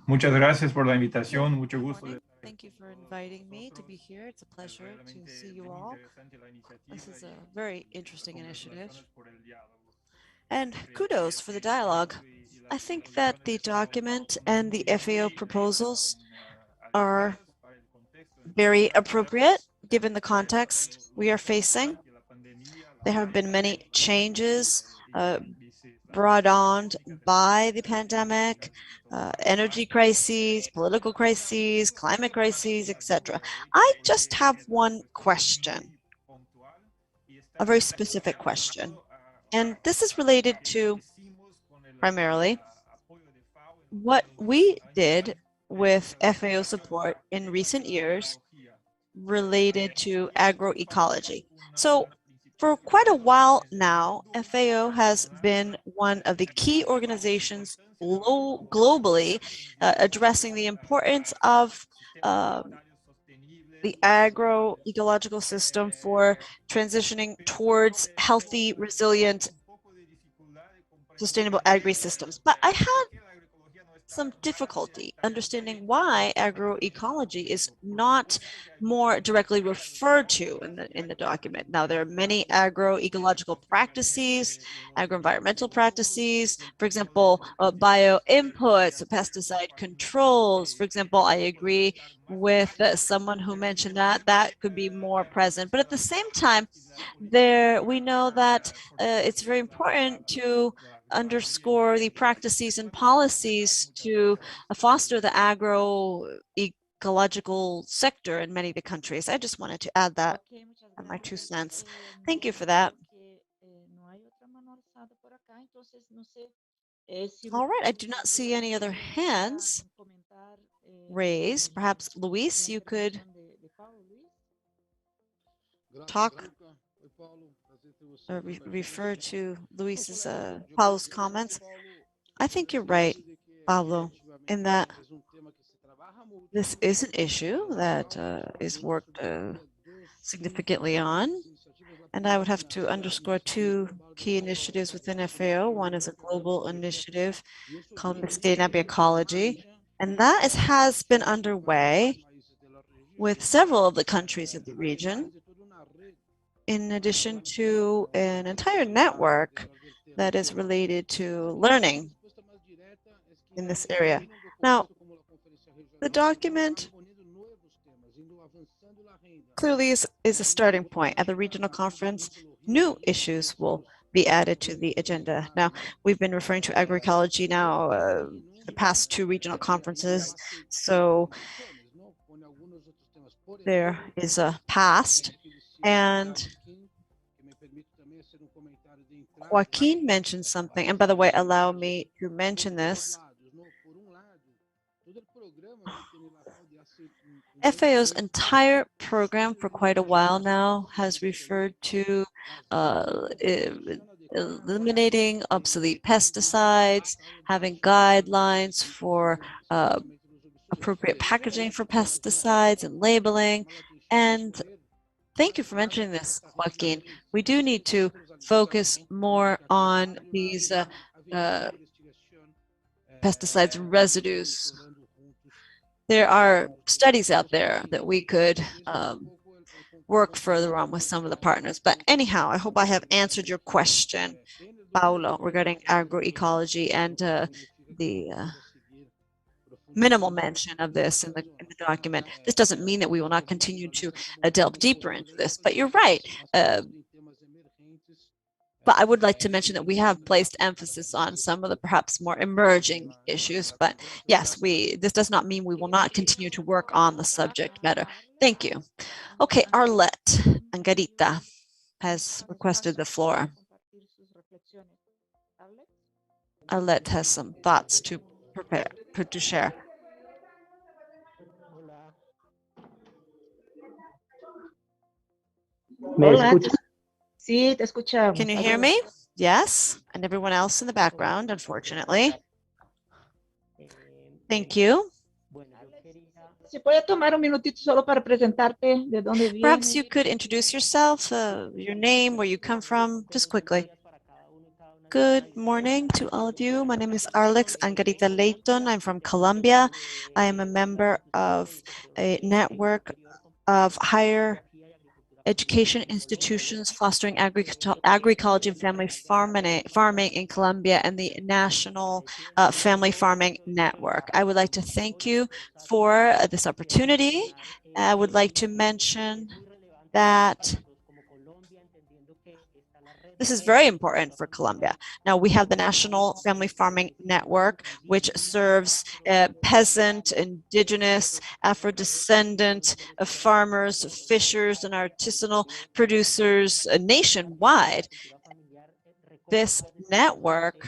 Muchas gracias por la invitación. Mucho gusto. Thank you for inviting me to be here. It's a pleasure to see you all. This is a very interesting initiative. And kudos for the dialogue. I think that the document and the FAO proposals are very appropriate given the context we are facing. There have been many changes brought on by the pandemic, energy crises, political crises, climate crises, etc. I just have one question, a very specific question. And this is related to primarily what we did with FAO support in recent years related to agroecology. So for quite a while now, FAO has been one of the key organizations globally addressing the importance of the agroecological system for transitioning towards healthy, resilient, sustainable agri-systems. But I had some difficulty understanding why agroecology is not more directly referred to in the document. Now, there are many agroecological practices, agro-environmental practices, for example, bio-inputs, pesticide controls. For example, I agree with someone who mentioned that that could be more present. But at the same time, we know that it's very important to underscore the practices and policies to foster the agroecological ecological sector in many of the countries. I just wanted to add that on my 2 cents. Thank you for that. All right, I do not see any other hands raised. Perhaps Luis, you could talk or refer to Luis's Paulo's comments. I think you're right, Pablo, in that this is an issue that is worked significantly on. And I would have to underscore 2 key initiatives within FAO. One is a global initiative called Sustainable Ecology, and that has been underway with several of the countries of the region, in addition to an entire network that is related to learning in this area. Now, the document clearly is a starting point. At the regional conference, new issues will be added to the agenda. Now, we've been referring to agroecology now the past 2 regional conferences, so there is a past. And Joaquin mentioned something, and by the way, allow me to mention this. FAO's entire program for quite a while now has referred to eliminating obsolete pesticides, having guidelines for appropriate packaging for pesticides and labeling. And thank you for mentioning this, Joaquin. We do need to focus more on these pesticides residues. There are studies out there that we could work further on with some of the partners. But anyhow, I hope I have answered your question, Paulo, regarding agroecology and the minimal mention of this in the document. This doesn't mean that we will not continue to delve deeper into this, but you're right. But I would like to mention that we have placed emphasis on some of the perhaps more emerging issues. But yes, this does not mean we will not continue to work on the subject matter. Thank you. Okay, Arlette Angarita has requested the floor. Arlette has some thoughts to share. Sí, te escuchamos. Can you hear me? Yes, and everyone else in the background, unfortunately. Thank you. ¿Se puede tomar un minutito solo para presentarte de dónde vienes? Perhaps you could introduce yourself, your name, where you come from, just quickly. Good morning to all of you. My name is Alex Angarita Leighton. I'm from Colombia. I am a member of a network of higher education institutions fostering agroecology and family farming in Colombia and the National Family Farming Network. I would like to thank you for this opportunity. I would like to mention that this is very important for Colombia. Now, we have the National Family Farming Network, which serves peasant, indigenous, Afro-descendant farmers, fishers, and artisanal producers nationwide. This network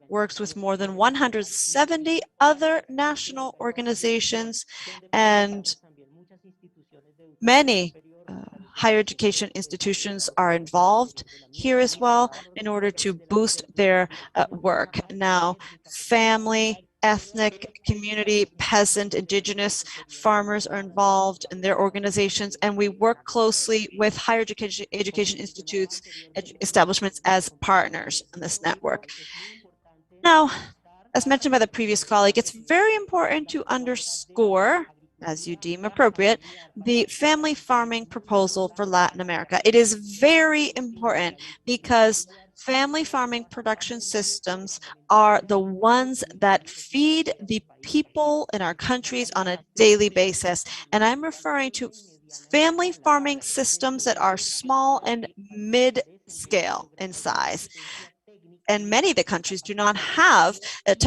works with more than 170 other national organizations and many higher education institutions are involved here as well in order to boost their work. Now, family, ethnic, community, peasant, indigenous farmers are involved in their organizations, and we work closely with higher education institutes, establishments as partners in this network. Now, as mentioned by the previous colleague, it's very important to underscore, as you deem appropriate, the family farming proposal for Latin America. It is very important because family farming production systems are the ones that feed the people in our countries on a daily basis. And I'm referring to family farming systems that are small and mid-scale in size. and many of the countries do not have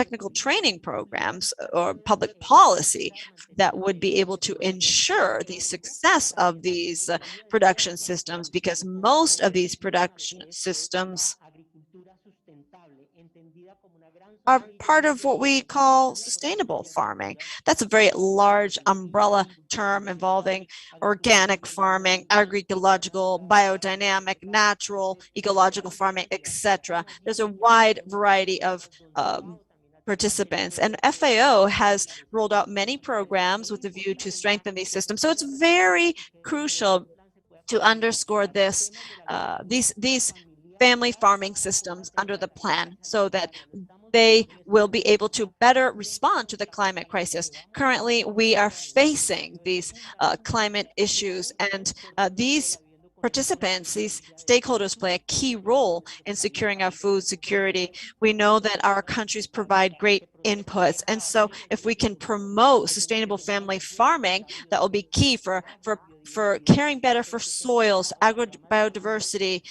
technical training programs or public policy that would be able to ensure the success of these production systems, because most of these production systems are part of what we call sustainable farming. That's a very large umbrella term involving organic farming, agroecological, biodynamic, natural, ecological farming, etc. There's a wide variety of participants, and FAO has rolled out many programs with a view to strengthen these systems. So it's very crucial to underscore this, these family farming systems under the plan, so that they will be able to better respond to the climate crisis. Currently, we are facing these climate issues, and these participants, these stakeholders play a key role in securing our food security. We know that our countries provide great inputs, and so if we can promote sustainable family farming, that will be key for caring better for soils, biodiversity,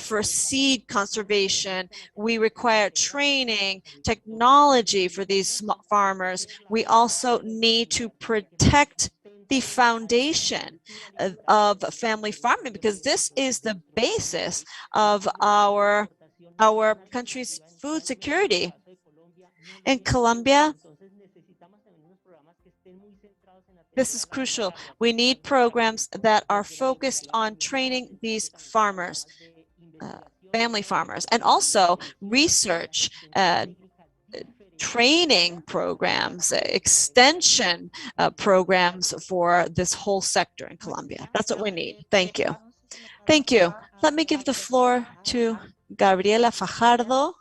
for seed conservation. We require training, technology for these farmers. We also need to protect the foundation of family farming, because this is the basis of our country's food security. In Colombia, this is crucial. We need programs that are focused on training these farmers, family farmers, and also research, training programs, extension programs for this whole sector in Colombia. That's what we need. Thank you. Thank you. Let me give the floor to Gabriela Fajardo.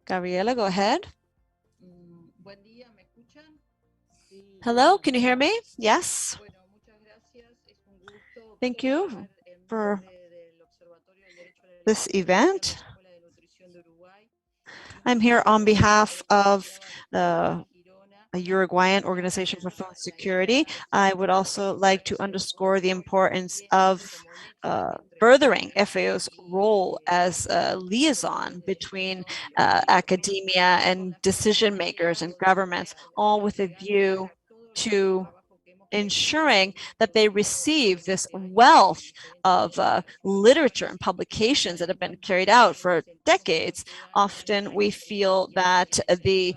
Gabriela, go ahead. Hello, can you hear me? Yes. Thank you for this event. I'm here on behalf of a Uruguayan Organization for Food Security. I would also like to underscore the importance of furthering FAO's role as a liaison between academia and decision makers and governments, all with a view to ensuring that they receive this wealth of literature and publications that have been carried out for decades. Often we feel that the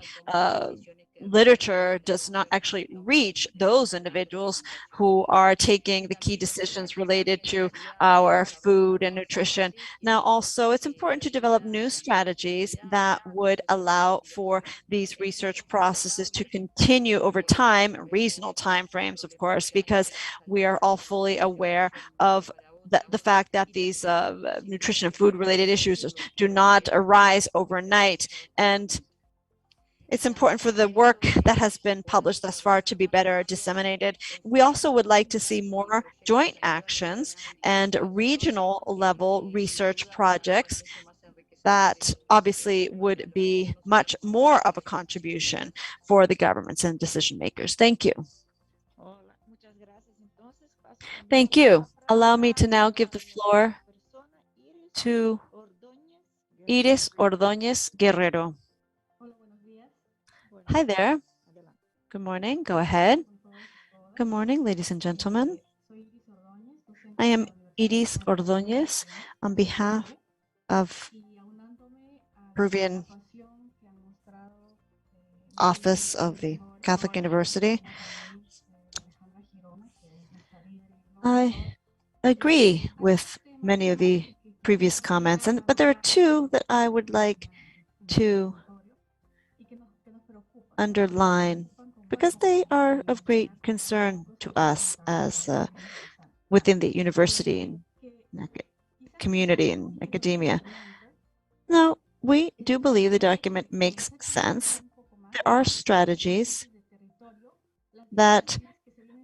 literature does not actually reach those individuals who are taking the key decisions related to our food and nutrition. Now, also, it's important to develop new strategies that would allow for these research processes to continue over time, reasonable timeframes, of course, because we are all fully aware of the fact that these nutrition and food related issues do not arise overnight. And it's important for the work that has been published thus far to be better disseminated. We also would like to see more joint actions and regional level research projects that obviously would be much more of a contribution for the governments and decision makers. Thank you. Thank you. Allow me to now give the floor to Iris Ordóñez Guerrero. Hi there. Good morning. Go ahead. Good morning, ladies and gentlemen. I am Iris Ordóñez on behalf of Peruvian Office of the Catholic University. I agree with many of the previous comments, but there are two that I would like to underline because they are of great concern to us as within the university and community and academia. Now, we do believe the document makes sense. There are strategies that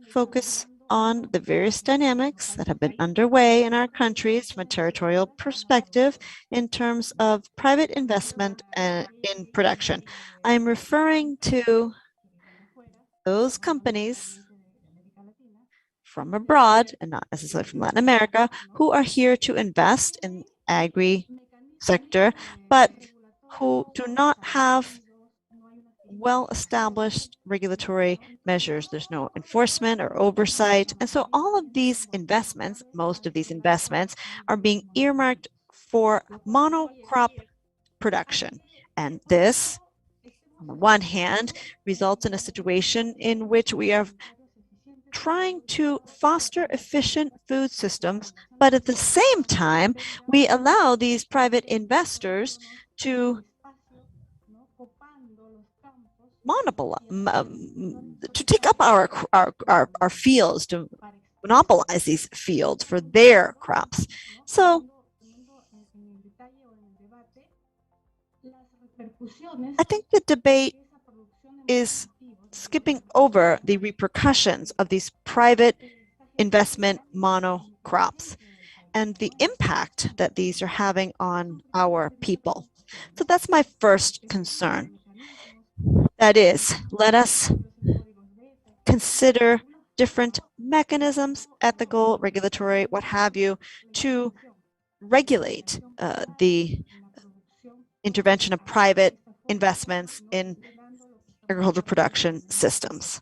focus on the various dynamics that have been underway in our countries from a territorial perspective in terms of private investment in production. I'm referring to those companies from abroad and not necessarily from Latin America who are here to invest in sector, but who do not have well-established regulatory measures. There's no enforcement or oversight. And so all of these investments, most of these investments, are being earmarked for monocrop production. And this, on the one hand, results in a situation in which we are trying to foster efficient food systems, but at the same time, we allow these private investors to take up our fields, to monopolize these fields for their crops. So I think the debate is skipping over the repercussions of these private investment monocrops and the impact that these are having on our people. So that's my first concern. That is, let us consider different mechanisms, ethical, regulatory, what have you, to regulate the intervention of private investments in agricultural production systems.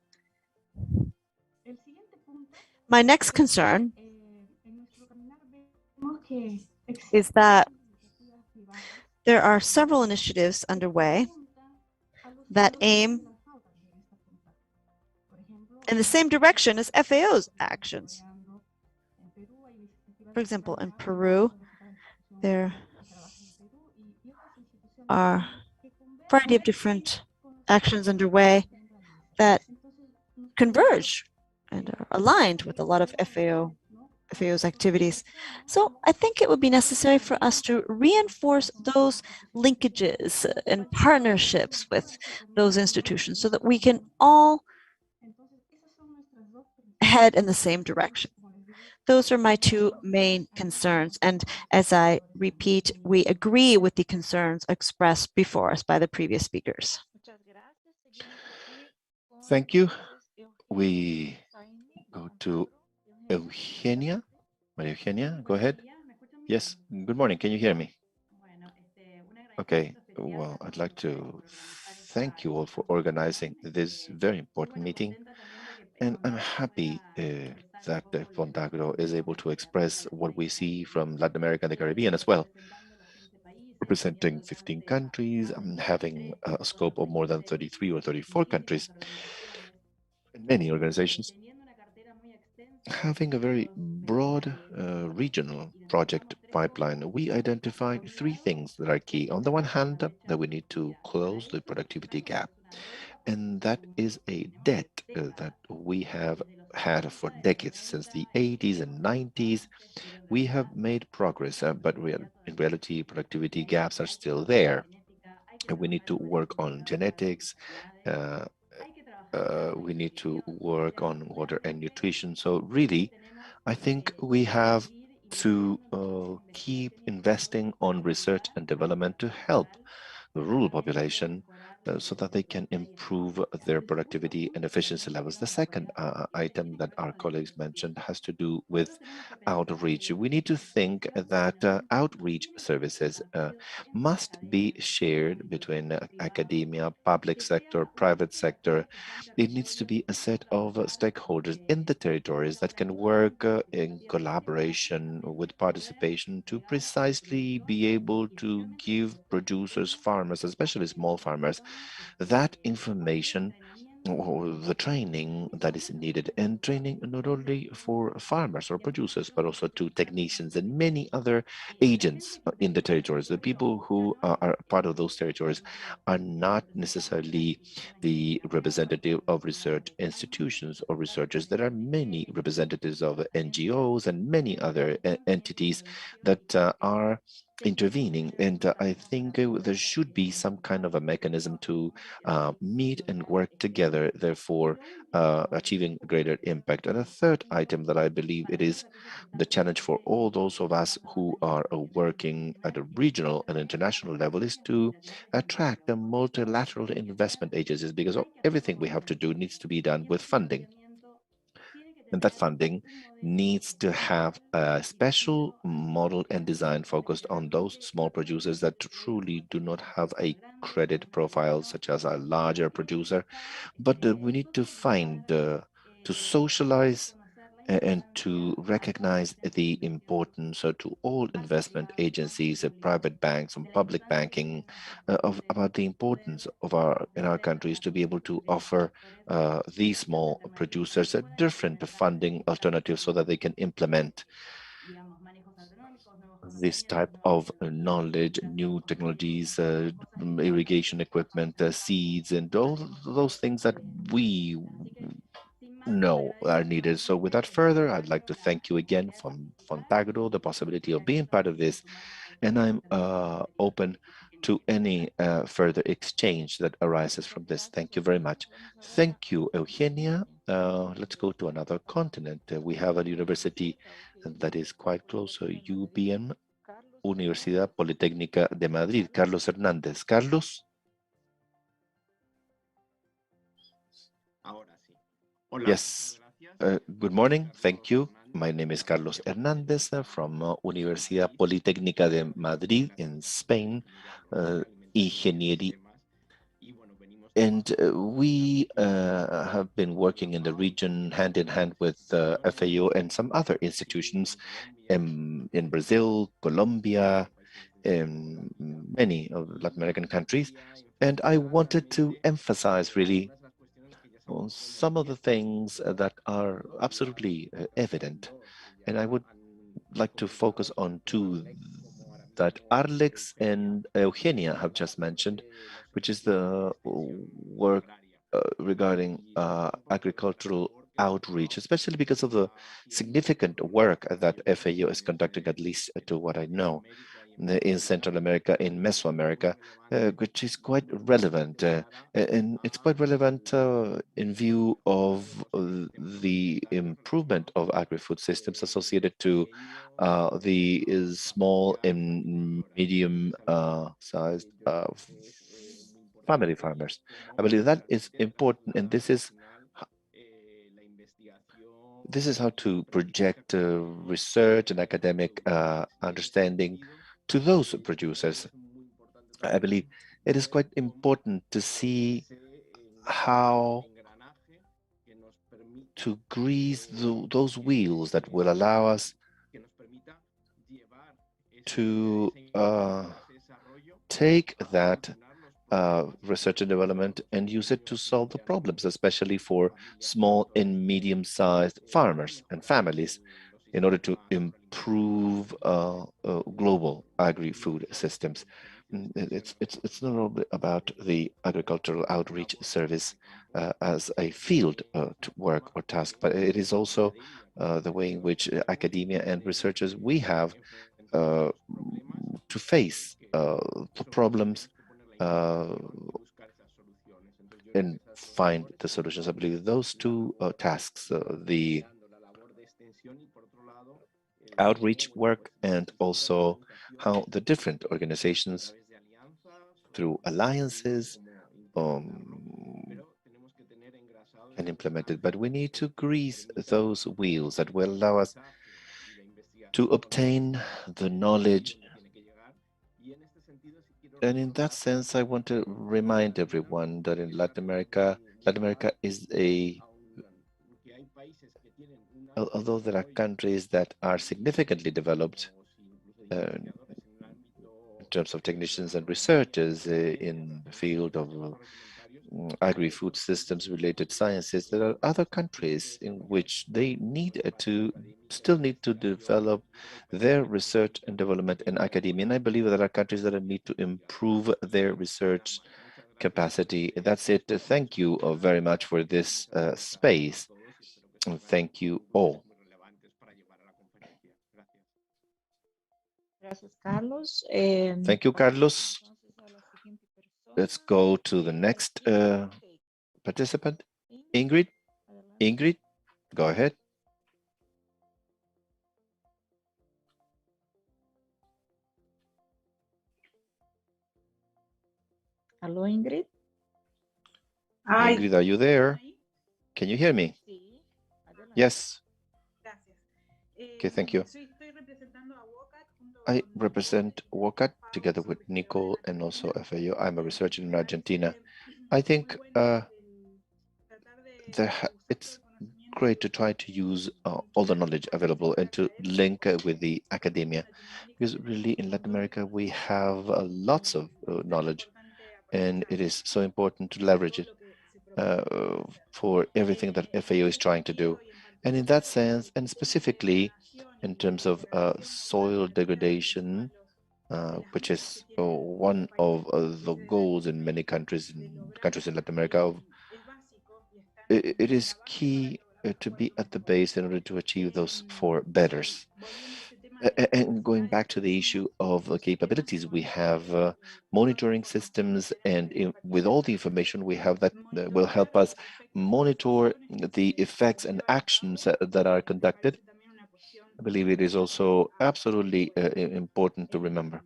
My next concern is that there are several initiatives underway that aim in the same direction as FAO's actions. For example, in Peru, there are a variety of different actions underway that converge and are aligned with a lot of FAO's activities. So I think it would be necessary for us to reinforce those linkages and partnerships with those institutions so that we can all head in the same direction. Those are my two main concerns. And as I repeat, we agree with the concerns expressed before us by the previous speakers. Thank you. We go to Eugenia. Maria Eugenia, go ahead. Yes, good morning. Can you hear me? Okay, well, I'd like to thank you all for organizing this very important meeting. And I'm happy that Fondagro is able to express what we see from Latin America and the Caribbean as well. Representing 15 countries, having a scope of more than 33 or 34 countries, and many organizations, having a very broad regional project pipeline, we identify three things that are key. On the one hand, that we need to close the productivity gap. And that is a debt that we have had for decades, since the 80s and 90s. We have made progress, but in reality, productivity gaps are still there. And we need to work on genetics. We need to work on water and nutrition. So really, I think we have to keep investing on research and development to help the rural population so that they can improve their productivity and efficiency levels. The second item that our colleagues mentioned has to do with outreach. We need to think that outreach services must be shared between academia, public sector, private sector. It needs to be a set of stakeholders in the territories that can work in collaboration with participation to precisely be able to give producers, farmers, especially small farmers, that information or the training that is needed, and training not only for farmers or producers, but also to technicians and many other agents in the territories. The people who are part of those territories are not necessarily the representative of research institutions or researchers. There are many representatives of NGOs and many other entities that are intervening, and I think there should be some kind of a mechanism to meet and work together, therefore achieving greater impact. And a third item that I believe it is the challenge for all those of us who are working at a regional and international level is to attract the multilateral investment agencies, because everything we have to do needs to be done with funding. And that funding needs to have a special model and design focused on those small producers that truly do not have a credit profile such as a larger producer, but we need to find, to socialize and to recognize the importance to all investment agencies, private banks and public banking about the importance of in our countries to be able to offer these small producers a different funding alternatives so that they can implement this type of knowledge, new technologies, irrigation equipment, seeds, and all those things that we know are needed. So without further, I'd like to thank you again from Fontagro, the possibility of being part of this, and I'm open to any further exchange that arises from this. Thank you very much. Thank you, Eugenia. Let's go to another continent. We have a university that is quite close, UPM, Universidad Politecnica de Madrid. Carlos Hernandez. Carlos? Yes. Good morning. Thank you. My name is Carlos Hernandez from Universidad Politecnica de Madrid in Spain, Ingeniería. And we have been working in the region hand in hand with FAO and some other institutions in Brazil, Colombia, in many of Latin American countries. And I wanted to emphasize really on some of the things that are absolutely evident. And I would like to focus on two that Alex and Eugenia have just mentioned, which is the work regarding agricultural outreach, especially because of the significant work that FAO is conducting, at least to what I know, in Central America, in Mesoamerica, which is quite relevant. And it's quite relevant in view of the improvement of agri-food systems associated to the small and medium-sized family farmers. I believe that is important, and this is how to project research and academic understanding to those producers. I believe it is quite important to see how to grease those wheels that will allow us to take that research and development and use it to solve the problems, especially for small and medium-sized farmers and families, in order to improve global agri-food systems. It's not only about the agricultural outreach service as a field to work or task, but it is also the way in which academia and researchers we have to face the problems and find the solutions. I believe those two tasks, the outreach work and also how the different organizations through alliances and implemented, but we need to grease those wheels that will allow us to obtain the knowledge. And in that sense, I want to remind everyone that in Latin America is although there are countries that are significantly developed in terms of technicians and researchers in the field of agri-food systems related sciences, there are other countries in which they still need to develop their research and development in academia. And I believe there are countries that need to improve their research capacity. That's it. Thank you very much for this space. And thank you all. Thank you, Carlos. Let's go to the next participant, Ingrid. Ingrid, go ahead. Hello, Ingrid. Ingrid, are you there? Can you hear me? Yes. Okay, thank you. I represent WOCAT together with Nicole and also FAO. I'm a researcher in Argentina. I think it's great to try to use all the knowledge available and to link with the academia, because really in Latin America we have lots of knowledge, and it is so important to leverage it for everything that FAO is trying to do. And in that sense, and specifically in terms of soil degradation, which is one of the goals in many countries in Latin America, it is key to be at the base in order to achieve those four betters. And going back to the issue of capabilities, we have monitoring systems, and with all the information we have that will help us monitor the effects and actions that are conducted. I believe it is also absolutely important to remember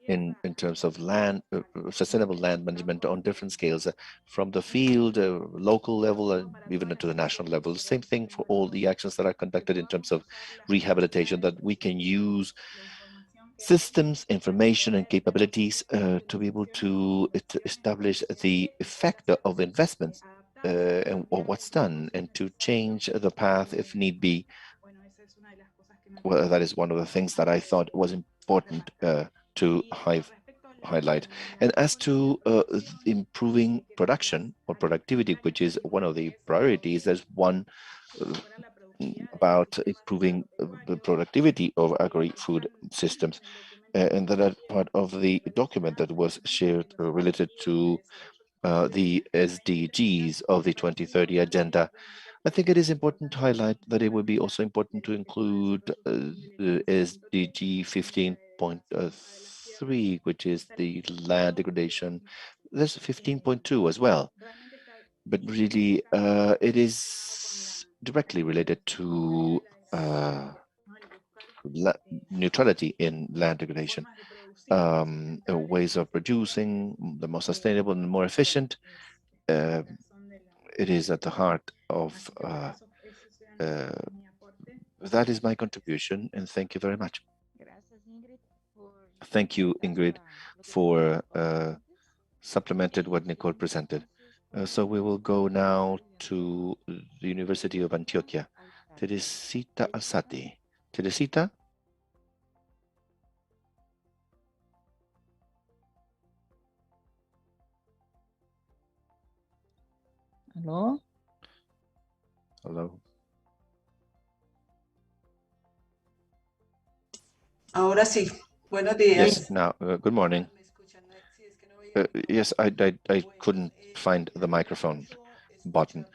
in terms of land, sustainable land management on different scales, from the field, local level, and even to the national level. Same thing for all the actions that are conducted in terms of rehabilitation, that we can use systems, information, and capabilities to be able to establish the effect of investments and what's done, and to change the path if need be. Well, that is one of the things that I thought was important to highlight. And as to improving production or productivity, which is one of the priorities, there's one about improving the productivity of agri-food systems. And that are part of the document that was shared related to the SDGs of the 2030 agenda. I think it is important to highlight that it would be also important to include the SDG 15.3, which is the land degradation. There's 15.2 as well, but really it is directly related to neutrality in land degradation. Ways of producing the most sustainable and more efficient. It is at the heart of that is my contribution, and thank you very much. Thank you, Ingrid, for supplemented what Nicole presented. So we will go now to the University of Antioquia. Teresita Alzati. Teresita? Hello? Hello. Ahora sí. Buenos días. Yes, now, good morning. Yes, I couldn't find the microphone button.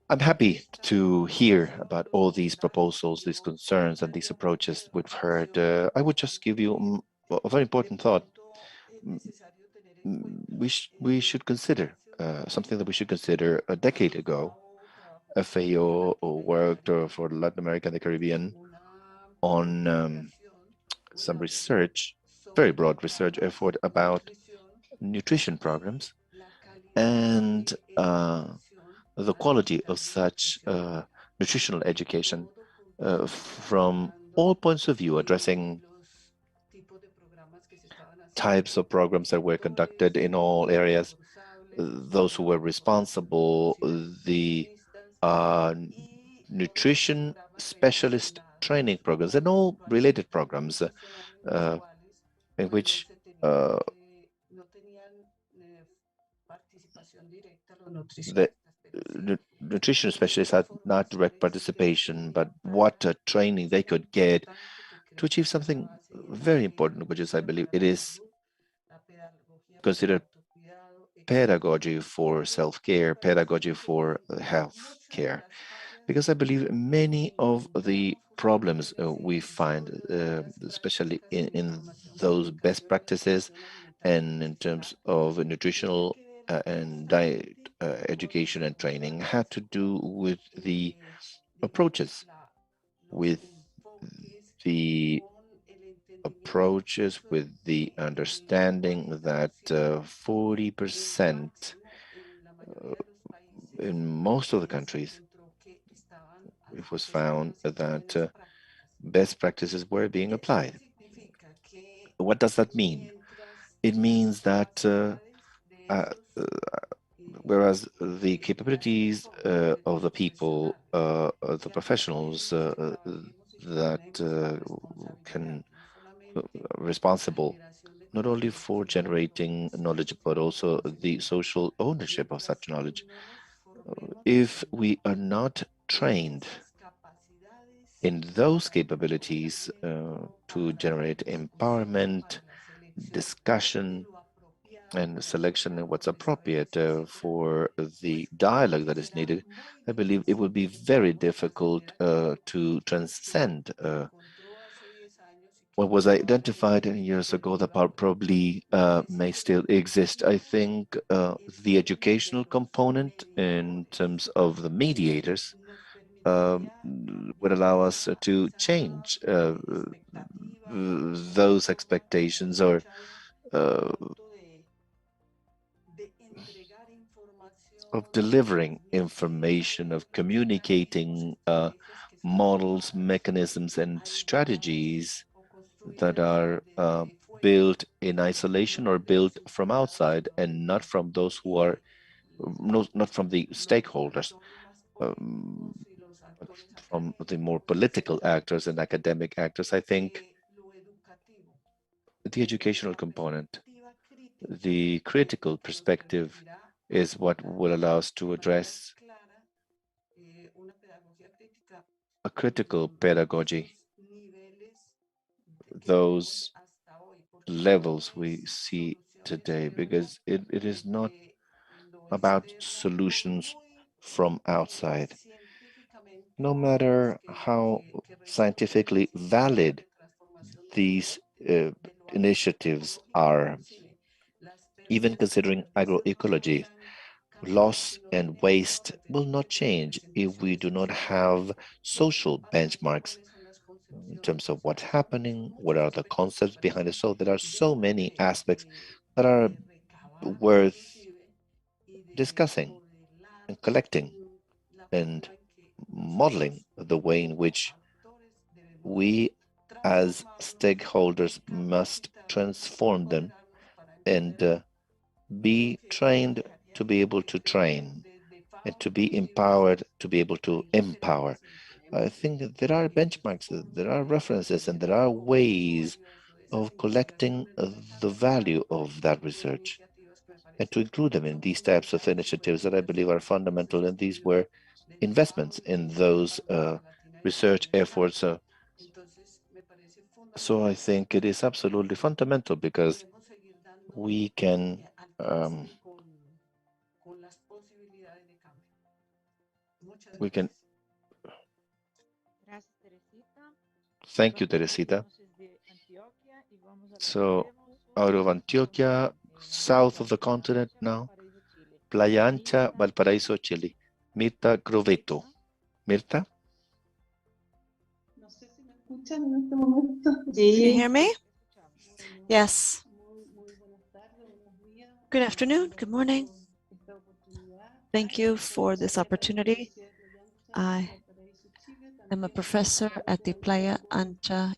I'm happy to hear about all these proposals, these concerns, and these approaches we've heard. I would just give you a very important thought. We should consider something that we should consider. A decade ago, FAO worked for Latin America and the Caribbean on some research, very broad research effort about nutrition programs and the quality of such nutritional education from all points of view, addressing types of programs that were conducted in all areas, those who were responsible, the nutrition specialist training programs, and all related programs in which the nutrition specialists had not direct participation, but what training they could get to achieve something very important, which is, I believe, it is considered pedagogy for self-care, pedagogy for health care. Because I believe many of the problems we find, especially in those best practices and in terms of nutritional and diet education and training, had to do with the approaches, with the understanding that 40% in most of the countries it was found that best practices were being applied. What does that mean? It means that whereas the capabilities of the people, the professionals that can responsible not only for generating knowledge, but also the social ownership of such knowledge. If we are not trained in those capabilities to generate empowerment, discussion, and selection and what's appropriate for the dialogue that is needed, I believe it would be very difficult to transcend what was identified years ago that probably may still exist. I think the educational component in terms of the mediators would allow us to change those expectations or of delivering information, of communicating models, mechanisms, and strategies that are built in isolation or built from outside and not from those who are, not from the stakeholders, from the more political actors and academic actors. I think the educational component, the critical perspective is what will allow us to address a critical pedagogy, those levels we see today, because it is not about solutions from outside. No matter how scientifically valid these initiatives are, even considering agroecology, loss and waste will not change if we do not have social benchmarks in terms of what's happening, what are the concepts behind it. So there are so many aspects that are worth discussing and collecting and modeling the way in which we as stakeholders must transform them and be trained to be able to train and to be empowered to be able to empower. I think that there are benchmarks, there are references, and there are ways of collecting the value of that research and to include them in these types of initiatives that I believe are fundamental. And these were investments in those research efforts. So I think it is absolutely fundamental because we can thank you, Teresita. So out of Antioquia, south of the continent now, Playa Ancha, Valparaíso, Chile. Mirta Groveto. Mirta? Can you hear me? Yes. Good afternoon. Good morning. Thank you for this opportunity. I am a professor at the Playa Ancha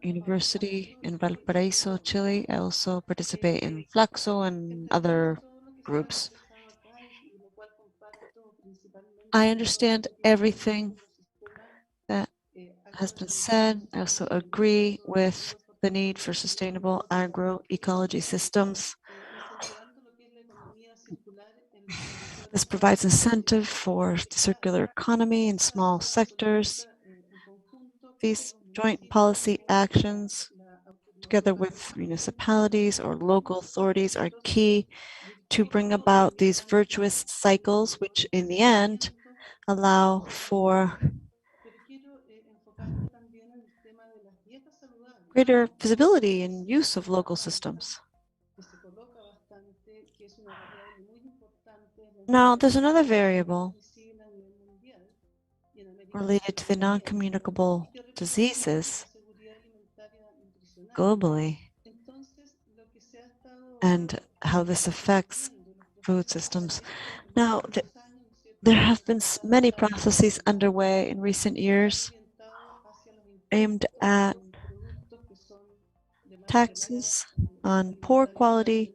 University in Valparaíso, Chile. I also participate in Flaxo and other groups. I understand everything that has been said. I also agree with the need for sustainable agroecology systems. This provides incentive for the circular economy in small sectors. These joint policy actions, together with municipalities or local authorities, are key to bring about these virtuous cycles, which in the end allow for greater visibility and use of local systems. Now, there's another variable related to the non-communicable diseases globally and how this affects food systems. Now, there have been many processes underway in recent years aimed at taxes on poor quality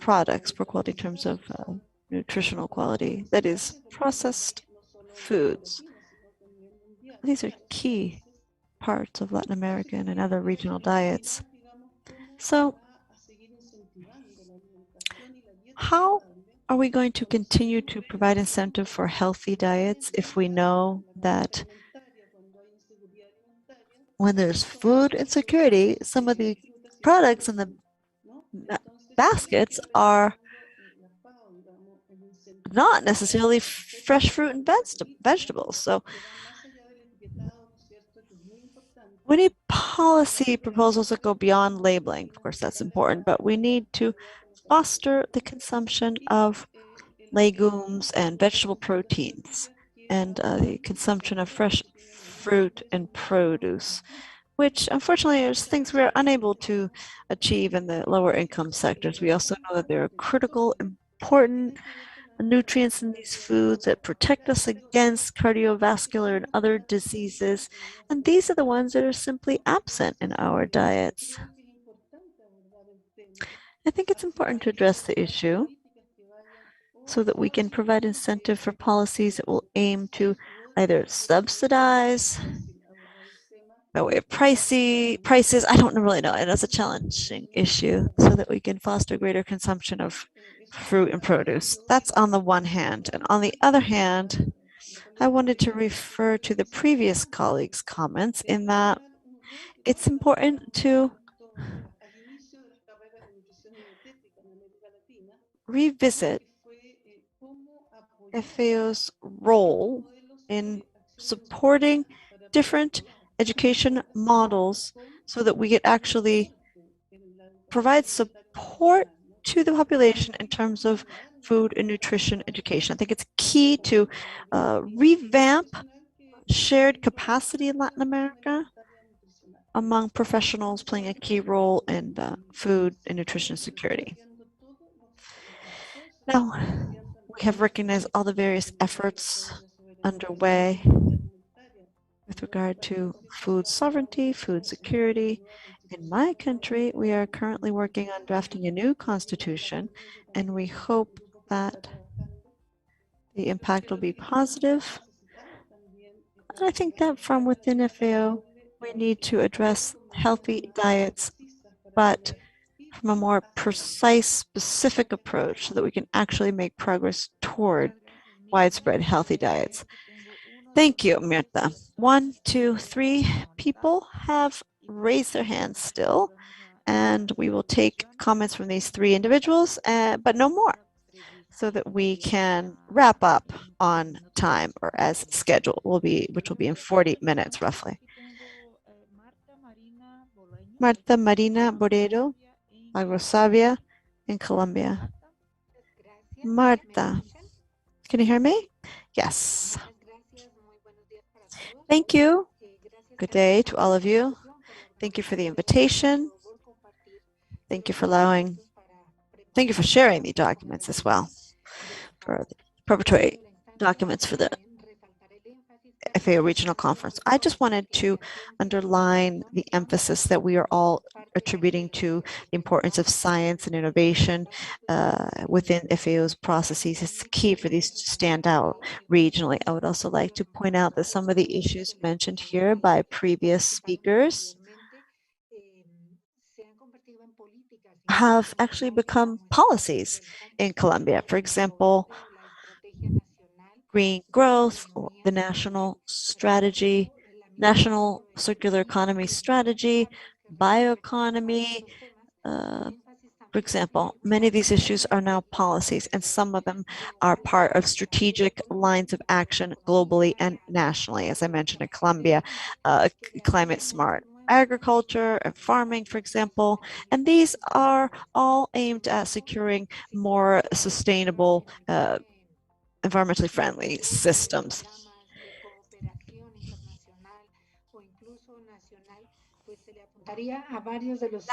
products, poor quality in terms of nutritional quality, that is, processed foods. These are key parts of Latin American and other regional diets. So, how are we going to continue to provide incentive for healthy diets if we know that when there's food insecurity, some of the products in the baskets are not necessarily fresh fruit and vegetables? So we need policy proposals that go beyond labeling. Of course, that's important, but we need to foster the consumption of legumes and vegetable proteins and the consumption of fresh fruit and produce, which unfortunately is things we're unable to achieve in the lower income sectors. We also know that there are critical, important nutrients in these foods that protect us against cardiovascular and other diseases. And these are the ones that are simply absent in our diets. I think it's important to address the issue so that we can provide incentive for policies that will aim to either subsidize by way of prices, I don't really know, and that's a challenging issue, so that we can foster greater consumption of fruit and produce. That's on the one hand. And on the other hand, I wanted to refer to the previous colleagues' comments in that it's important to revisit FAO's role in supporting different education models so that we could actually provide support to the population in terms of food and nutrition education. I think it's key to revamp shared capacity in Latin America among professionals playing a key role in food and nutrition security. Now, we have recognized all the various efforts underway with regard to food sovereignty, food security. In my country, we are currently working on drafting a new constitution, and we hope that the impact will be positive. And I think that from within FAO, we need to address healthy diets, but from a more precise, specific approach so that we can actually make progress toward widespread healthy diets. Thank you, Mirta. 1, 2, 3 people have raised their hands still, and we will take comments from these 3 individuals, but no more, so that we can wrap up on time or as scheduled, which will be in 40 minutes roughly. Marta Marina Borrero, Agrosavia in Colombia. Marta, can you hear me? Yes. Thank you. Good day to all of you. Thank you for the invitation. Thank you for sharing the documents as well, for the preparatory documents for the FAO Regional Conference. I just wanted to underline the emphasis that we are all attributing to the importance of science and innovation within FAO's processes. It's key for these to stand out regionally. I would also like to point out that some of the issues mentioned here by previous speakers have actually become policies in Colombia. For example, green growth, or the national strategy, national circular economy strategy, bioeconomy. For example, many of these issues are now policies, and some of them are part of strategic lines of action globally and nationally. As I mentioned in Colombia, climate smart agriculture and farming, for example, and these are all aimed at securing more sustainable environmentally friendly systems.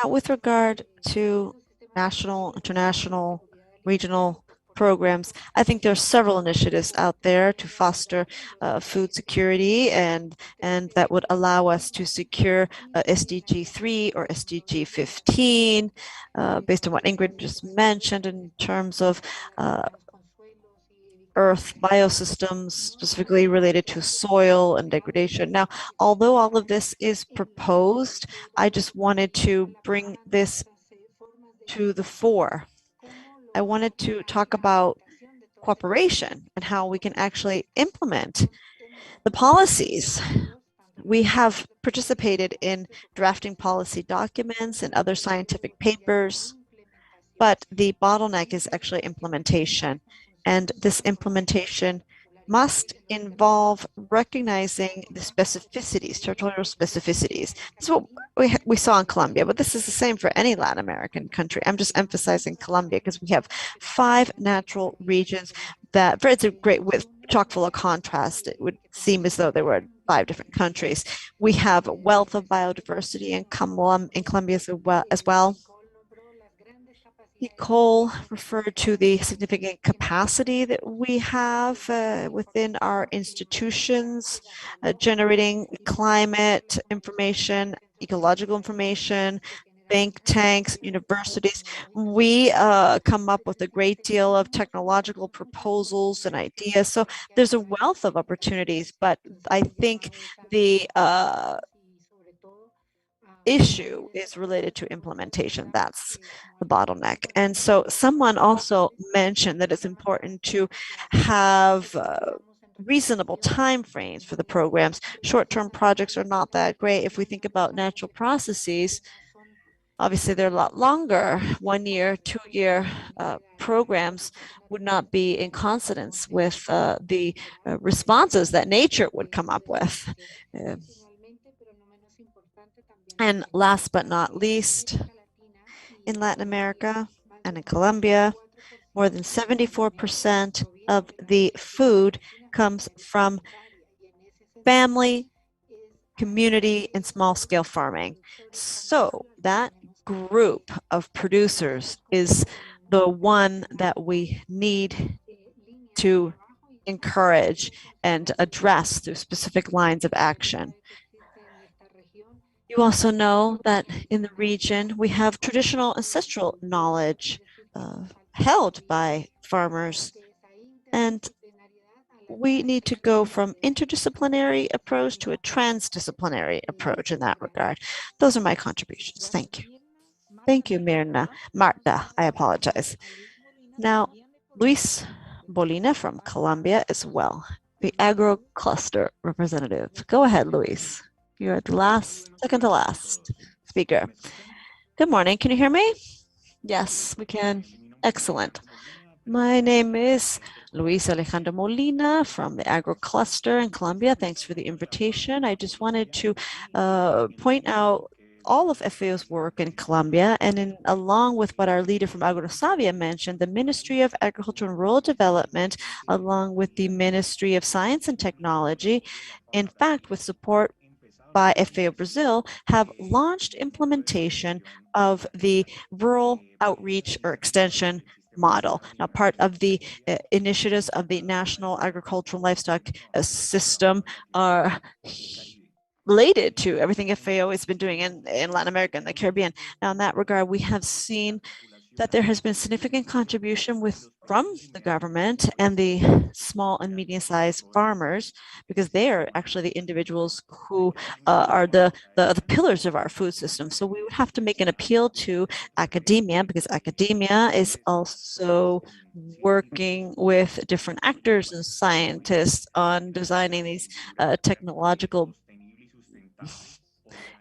Now, with regard to national, international, regional programs. I think there are several initiatives out there to foster food security, and that would allow us to secure SDG 3 or SDG 15, based on what Ingrid just mentioned in terms of earth biosystems, specifically related to soil and degradation. Now, although all of this is proposed, I just wanted to bring this to the fore. I wanted to talk about cooperation and how we can actually implement the policies. We have participated in drafting policy documents and other scientific papers, but the bottleneck is actually implementation. And this implementation must involve recognizing the specificities, territorial specificities. That's what we saw in Colombia, but this is the same for any Latin American country. I'm just emphasizing Colombia because we have 5 natural regions that, it's a great with chock full of contrast. It would seem as though there were 5 different countries. We have a wealth of biodiversity in Colombia as well. Nicole referred to the significant capacity that we have within our institutions, generating climate information, ecological information, think tanks, universities. We come up with a great deal of technological proposals and ideas. So there's a wealth of opportunities, but I think the issue is related to implementation. That's the bottleneck. And so someone also mentioned that it's important to have reasonable timeframes for the programs. Short-term projects are not that great. If we think about natural processes, obviously they're a lot longer. 1-year, 2-year programs would not be in consonance with the responses that nature would come up with. And last but not least, in Latin America and in Colombia, more than 74% of the food comes from family, community, and small-scale farming. So that group of producers is the one that we need to encourage and address through specific lines of action. You also know that in the region, we have traditional ancestral knowledge held by farmers, and we need to go from interdisciplinary approach to a transdisciplinary approach in that regard. Those are my contributions. Thank you. Thank you, Marta, I apologize. Now, Luis Bolina from Colombia as well, the agro cluster representative. Go ahead, Luis. You're the second to last speaker. Good morning. Can you hear me? Yes, we can. Excellent. My name is Luis Alejandro Molina from the Agro Cluster in Colombia. Thanks for the invitation. I just wanted to point out all of FAO's work in Colombia, and along with what our leader from AgroSavia mentioned, the Ministry of Agriculture and Rural Development, along with the Ministry of Science and Technology, in fact, with support by FAO Brazil, have launched implementation of the rural outreach or extension model. Now, part of the initiatives of the National Agricultural Livestock System are related to everything FAO has been doing in Latin America and the Caribbean. Now, in that regard, we have seen that there has been significant contribution from the government and the small and medium-sized farmers, because they are actually the individuals who are the pillars of our food system. So we would have to make an appeal to academia, because academia is also working with different actors and scientists on designing these technological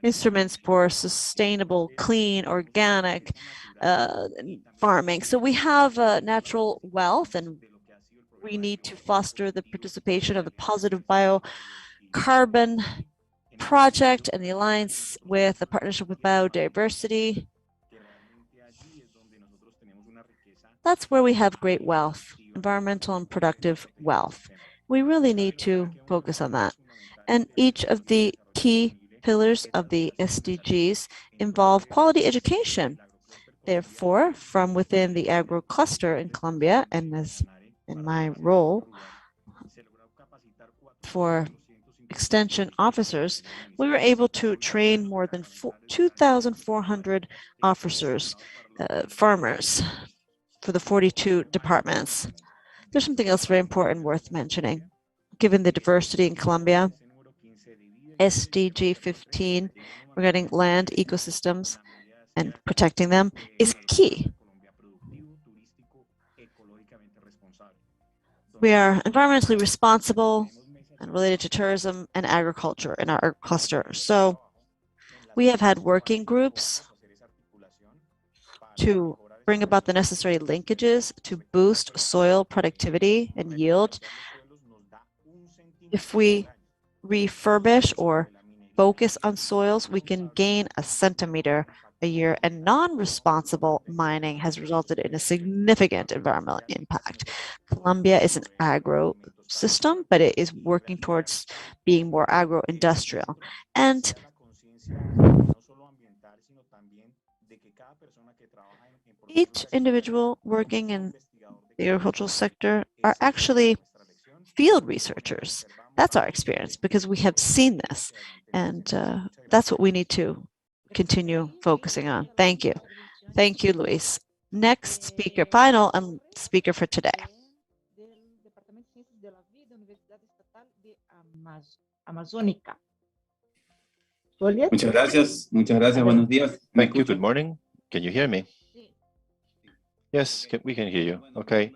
instruments for sustainable, clean, organic farming. So we have natural wealth, and we need to foster the participation of the Positive Biocarbon Project and the alliance with the Partnership with Biodiversity. That's where we have great wealth, environmental and productive wealth. We really need to focus on that. And each of the key pillars of the SDGs involve quality education. Therefore, from within the agro cluster in Colombia, and as in my role for extension officers, we were able to train more than 2,400 officers, farmers, for the 42 departments. There's something else very important worth mentioning. Given the diversity in Colombia, SDG 15 regarding land ecosystems and protecting them is key. We are environmentally responsible and related to tourism and agriculture in our cluster. So we have had working groups to bring about the necessary linkages to boost soil productivity and yield. If we refurbish or focus on soils, we can gain a centimeter a year, and non-responsible mining has resulted in a significant environmental impact. Colombia is an agro system, but it is working towards being more agro-industrial. And each individual working in the agricultural sector are actually field researchers. That's our experience because we have seen this, and that's what we need to continue focusing on. Thank you. Thank you, Luis. Next speaker, final and speaker for today. Muchas gracias, buenos días. Thank you, good morning. Can you hear me? Yes, we can hear you. Okay.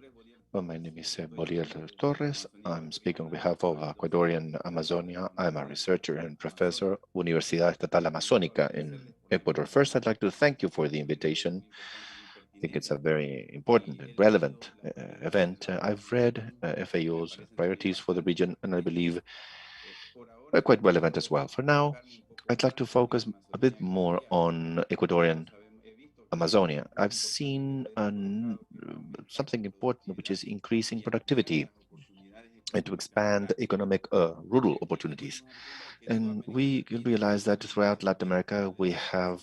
Well, my name is Bolívar Torres. I'm speaking on behalf of Ecuadorian Amazonia. I'm a researcher and professor, Universidad Estatal Amazónica in Ecuador. First, I'd like to thank you for the invitation. I think it's a very important and relevant event. I've read FAO's priorities for the region, and I believe they're quite relevant as well. For now, I'd like to focus a bit more on Ecuadorian Amazonia. I've seen something important, which is increasing productivity and to expand economic rural opportunities. And we can realize that throughout Latin America, we have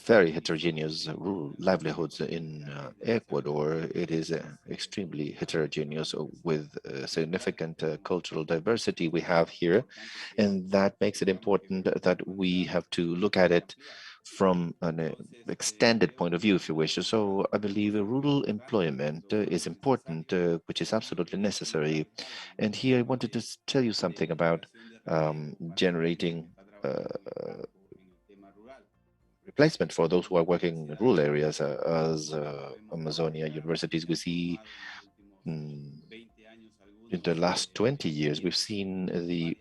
very heterogeneous rural livelihoods. In Ecuador, it is extremely heterogeneous with significant cultural diversity we have here. And that makes it important that we have to look at it from an extended point of view, if you wish. So I believe rural employment is important, which is absolutely necessary. And here I wanted to tell you something about generating replacement for those who are working in rural areas. As Amazonia universities, we see in the last 20 years, we've seen the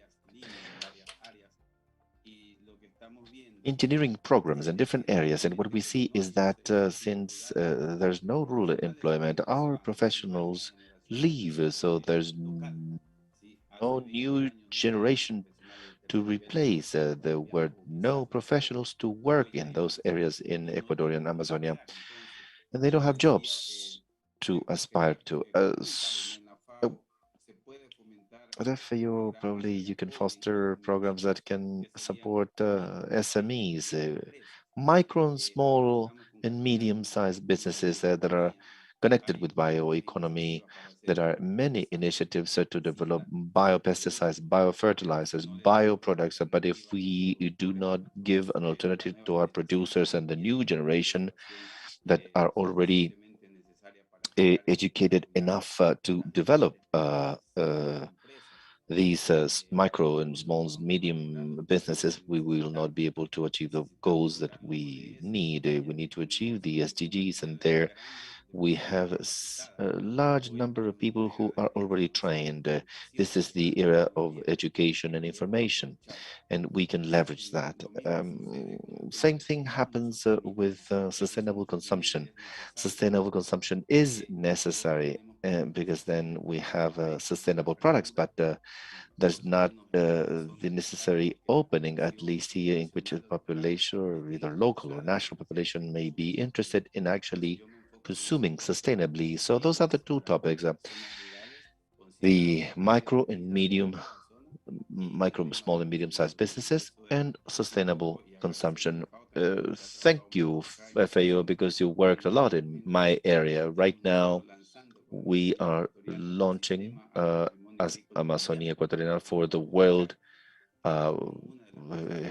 engineering programs in different areas, and what we see is that since there's no rural employment, our professionals leave, so there's no new generation to replace. There were no professionals to work in those areas in Ecuadorian Amazonia, and they don't have jobs to aspire to. At FAO, probably you can foster programs that can support SMEs, micro and small and medium-sized businesses that are connected with bioeconomy. There are many initiatives to develop biopesticides, biofertilizers, bioproducts, but if we do not give an alternative to our producers and the new generation that are already educated enough to develop these micro and small, medium businesses, we will not be able to achieve the goals that we need. We need to achieve the SDGs, and there we have a large number of people who are already trained. This is the era of education and information, and we can leverage that. Same thing happens with sustainable consumption. Sustainable consumption is necessary because then we have sustainable products, but there's not the necessary opening, at least here, in which a population, or either local or national population, may be interested in actually consuming sustainably. So those are the two topics, the micro, small and medium-sized businesses, and sustainable consumption. Thank you, FAO, because you worked a lot in my area. Right now, we are launching as Amazonia Ecuatorial for the World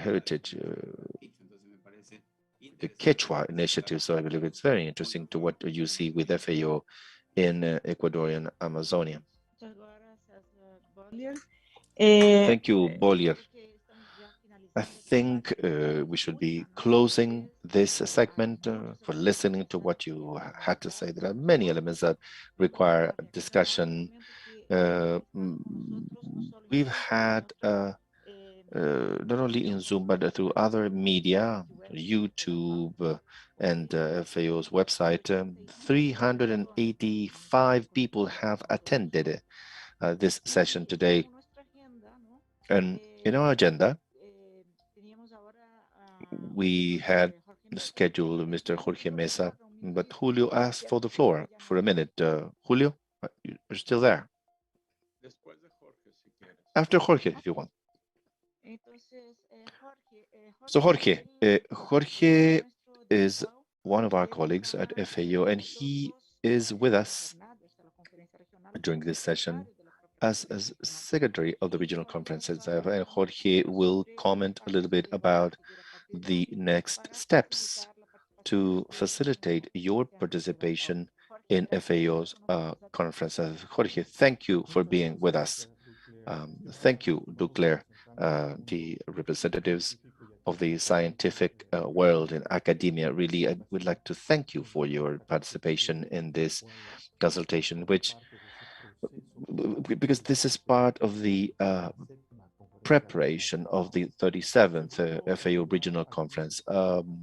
Heritage the Quechua initiative. So I believe it's very interesting to what you see with FAO in Ecuadorian Amazonia. Thank you, Bollier. I think we should be closing this segment for listening to what you had to say. There are many elements that require discussion. We've had not only in Zoom, but through other media, YouTube and FAO's website, 385 people have attended this session today. And in our agenda, we had scheduled Mr. Jorge Mesa, but Julio asked for the floor for a minute. Julio, you're still there. After Jorge, if you want. So Jorge is one of our colleagues at FAO, and he is with us during this session as secretary of the regional conferences. And Jorge will comment a little bit about the next steps to facilitate your participation in FAO's conferences. Jorge, thank you for being with us. Thank you, Duclair, the representatives of the scientific world and academia. Really, I would like to thank you for your participation in this consultation, because this is part of the preparation of the 37th FAO Regional Conference.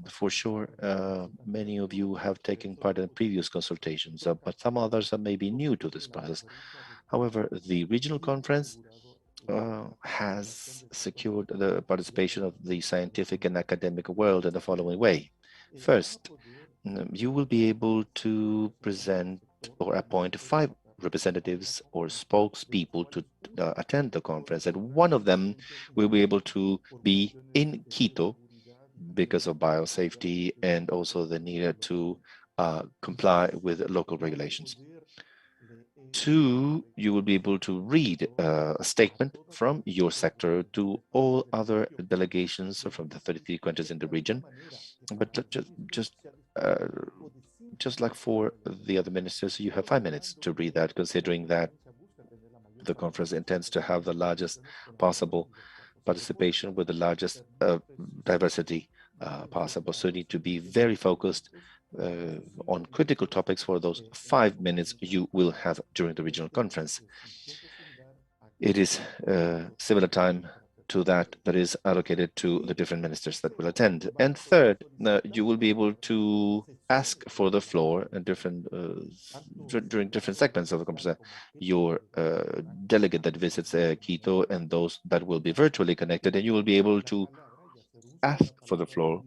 For sure, many of you have taken part in previous consultations, but some others are maybe new to this process. However, the regional conference has secured the participation of the scientific and academic world in the following way. First, you will be able to present or appoint 5 representatives or spokespeople to attend the conference, and one of them will be able to be in Quito because of biosafety and also the need to comply with local regulations. 2, you will be able to read a statement from your sector to all other delegations from the 33 countries in the region. But just like for the other ministers, you have 5 minutes to read that, considering that the conference intends to have the largest possible participation with the largest diversity possible. So you need to be very focused on critical topics for those 5 minutes you will have during the regional conference. It is similar time to that is allocated to the different ministers that will attend. And third, you will be able to ask for the floor in during different segments of the conference. Your delegate that visits Quito and those that will be virtually connected, and you will be able to ask for the floor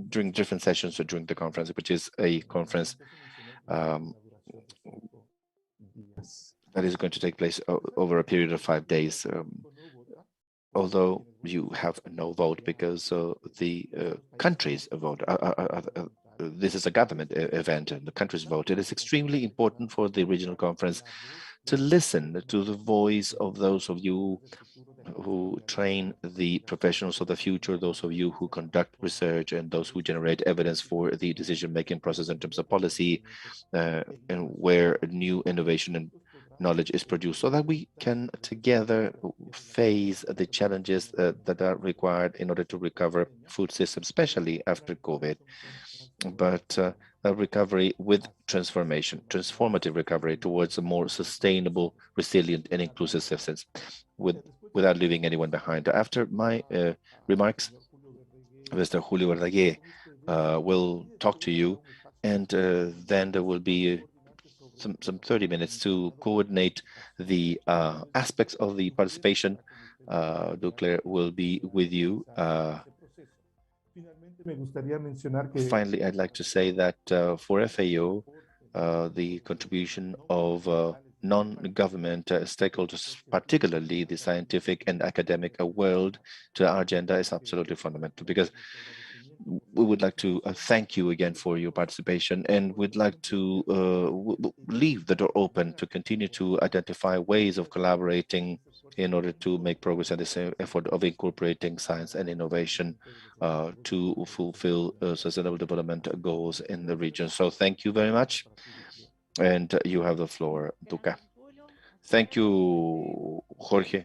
during different sessions or during the conference, which is a conference that is going to take place over a period of 5 days. Although you have no vote because the countries vote. This is a government event and the countries vote. It is extremely important for the regional conference to listen to the voice of those of you who train the professionals of the future, those of you who conduct research, and those who generate evidence for the decision-making process in terms of policy and where new innovation and knowledge is produced, so that we can together face the challenges that are required in order to recover food systems, especially after COVID. But a recovery with transformation, transformative recovery towards a more sustainable, resilient, and inclusive systems without leaving anyone behind. After my remarks, Mr. Julio Verdaguer will talk to you, and then there will be some 30 minutes to coordinate the aspects of the participation. Duclair will be with you. Finally, I'd like to say that for FAO, the contribution of non-government stakeholders, particularly the scientific and academic world, to our agenda is absolutely fundamental, because we would like to thank you again for your participation, and we'd like to leave the door open to continue to identify ways of collaborating in order to make progress in this effort of incorporating science and innovation to fulfill sustainable development goals in the region. So thank you very much. And you have the floor, Duca. Thank you, Jorge.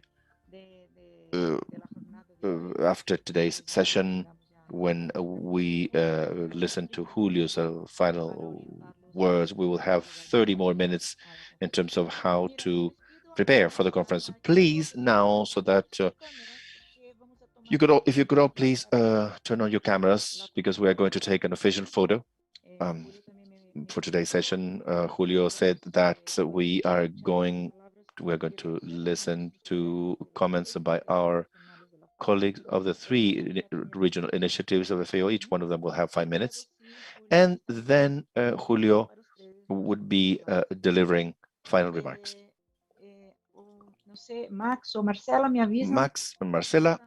After today's session, when we listen to Julio's final words, we will have 30 more minutes in terms of how to prepare for the conference. Please now, so that you could all, if you could all please turn on your cameras, because we are going to take an official photo. For today's session, Julio said that we are going to listen to comments by our colleagues of the 3 regional initiatives of FAO. Each one of them will have 5 minutes. And then Julio would be delivering final remarks. Max or Marcela, me avisan. Max and Marcela,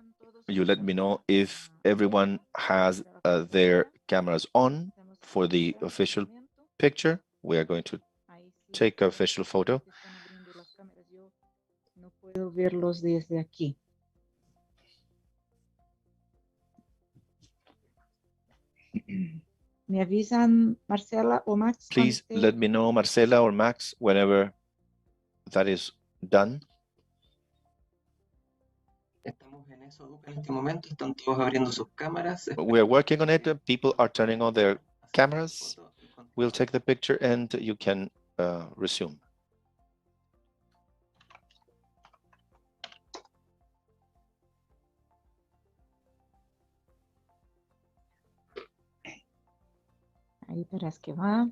you let me know if everyone has their cameras on for the official picture. We are going to take an official photo. No puedo verlos desde aquí. Me avisan Marcela or Max. Please let me know, Marcela or Max, whenever that is done. We are working on it. People are turning on their cameras. We'll take the picture and you can resume. Ahí parece que va.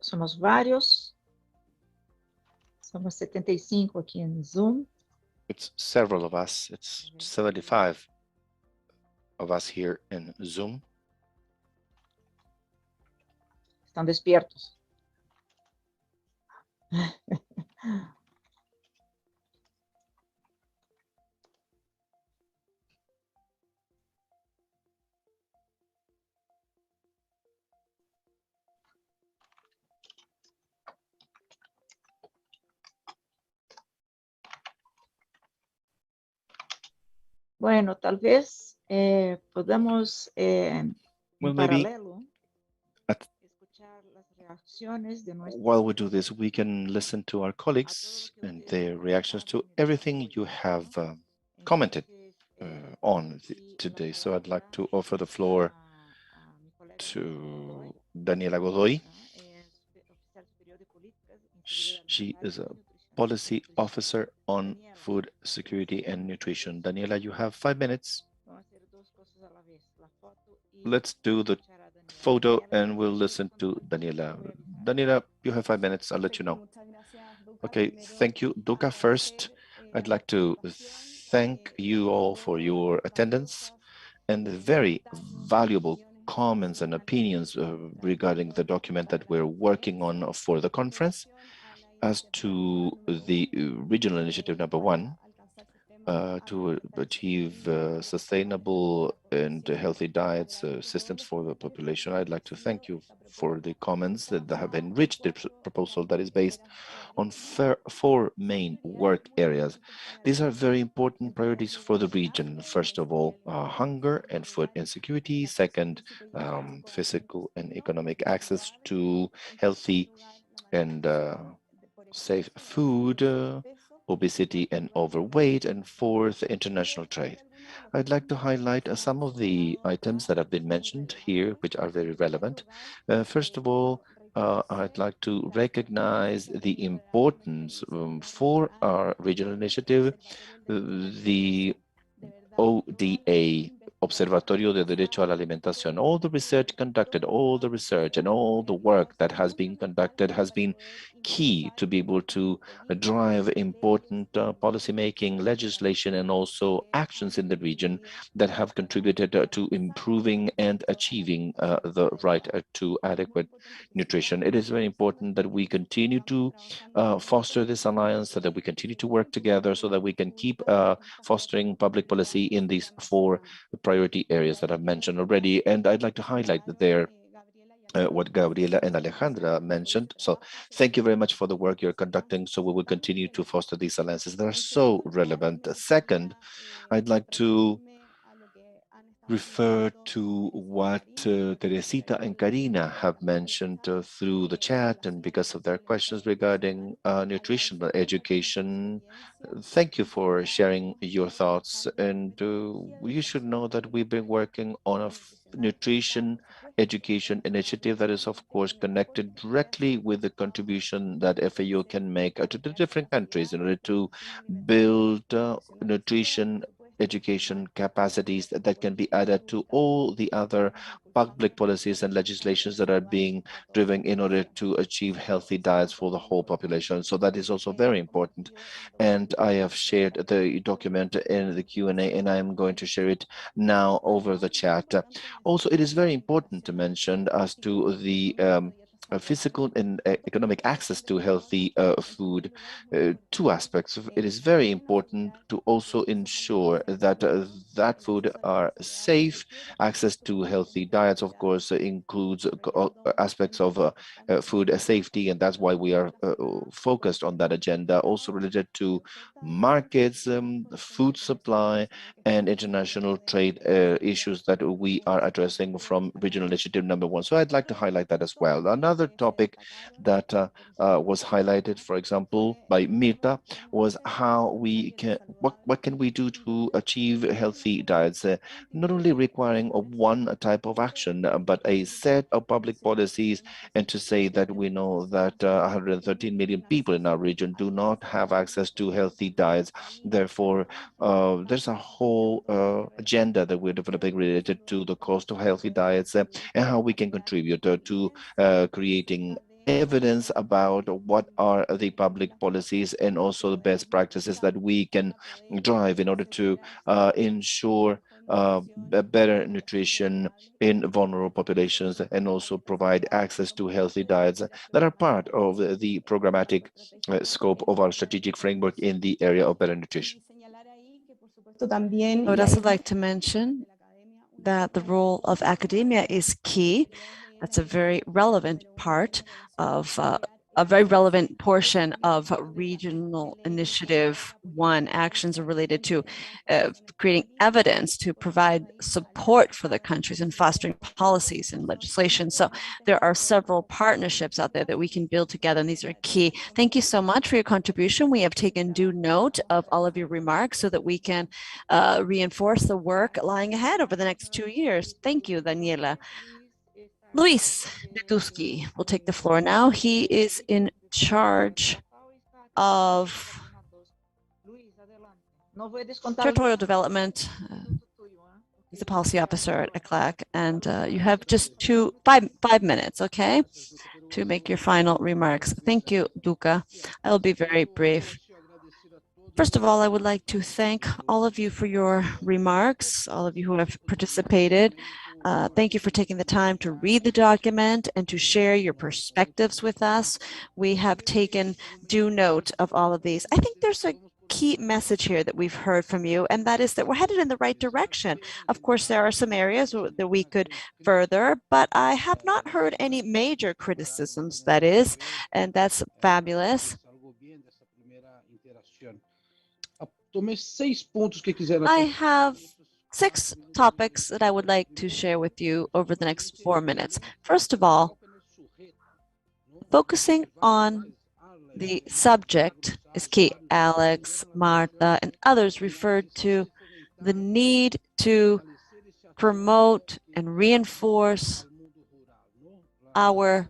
Somos vários. Somos 75 aqui em Zoom. It's several of us. It's 75 of us here in Zoom. Estão despiertos. Bueno, tal vez podamos en paralelo escuchar las reacciones de nuestros. While we do this, we can listen to our colleagues and their reactions to everything you have commented on today. So I'd like to offer the floor to Daniela Godoy. She is a policy officer on food security and nutrition. Daniela, you have 5 minutes. Let's do the photo and we'll listen to Daniela. Daniela, you have 5 minutes. I'll let you know. Okay, thank you. Duca, first, I'd like to thank you all for your attendance and the very valuable comments and opinions regarding the document that we're working on for the conference. As to the regional initiative number 1, to achieve sustainable and healthy diets systems for the population, I'd like to thank you for the comments that have enriched proposal that is based on four main work areas. These are very important priorities for the region. First of all, hunger and food insecurity. Second, physical and economic access to healthy and safe food, obesity and overweight, and fourth, international trade. I'd like to highlight some of the items that have been mentioned here, which are very relevant. First of all, I'd like to recognize the importance for our regional initiative, the ODA, Observatorio de Derecho a la Alimentación. All the research conducted, all the research and all the work that has been conducted has been key to be able to drive important policymaking, legislation, and also actions in the region that have contributed to improving and achieving the right to adequate nutrition. It is very important that we continue to foster this alliance, so that we continue to work together, so that we can keep fostering public policy in these four priority areas that I've mentioned already. And I'd like to highlight that there what Gabriela and Alejandra mentioned. So thank you very much for the work you're conducting. So we will continue to foster these alliances that are so relevant. Second, I'd like to refer to what Teresita and Karina have mentioned through the chat and because of their questions regarding nutritional education. Thank you for sharing your thoughts. And you should know that we've been working on a nutrition education initiative that is, of course, connected directly with the contribution that FAO can make to the different countries in order to build nutrition education capacities that can be added to all the other public policies and legislations that are being driven in order to achieve healthy diets for the whole population. So that is also very important. And I have shared the document in the Q&A, and I am going to share it now over the chat. Also, it is very important to mention as to the physical and economic access to healthy food. Two aspects. It is very important to also ensure that that food are safe. Access to healthy diets, of course, includes aspects of food safety, and that's why we are focused on that agenda. Also related to markets, food supply, and international trade issues that we are addressing from regional initiative number 1. So I'd like to highlight that as well. Another topic that was highlighted, for example, by Mirta, was how we can, what can we do to achieve healthy diets, not only requiring one type of action, but a set of public policies, and to say that we know that 113 million people in our region do not have access to healthy diets. Therefore, there's a whole agenda that we're developing related to the cost of healthy diets and how we can contribute to creating evidence about what are the public policies and also the best practices that we can drive in order to ensure better nutrition in vulnerable populations, and also provide access to healthy diets that are part of the programmatic scope of our strategic framework in the area of better nutrition. I would also like to mention that the role of academia is key. That's a very relevant part of a very relevant portion of Regional Initiative 1. Actions are related to creating evidence to provide support for the countries and fostering policies and legislation. So there are several partnerships out there that we can build together, and these are key. Thank you so much for your contribution. We have taken due note of all of your remarks so that we can reinforce the work lying ahead over the next 2 years. Thank you, Daniela. Luis Betuski will take the floor now. He is in charge of territorial development. He's a policy officer at ECLAC, and you have just five minutes, okay, to make your final remarks. Thank you, Duca. I will be very brief. First of all, I would like to thank all of you for your remarks, all of you who have participated. Thank you for taking the time to read the document and to share your perspectives with us. We have taken due note of all of these. I think there's a key message here that we've heard from you, and that is that we're headed in the right direction. Of course, there are some areas that we could further, but I have not heard any major criticisms, that is, and that's fabulous. I have 6 topics that I would like to share with you over the next 4 minutes. First of all, focusing on the subject is key. Alex, Marta, and others referred to the need to promote and reinforce our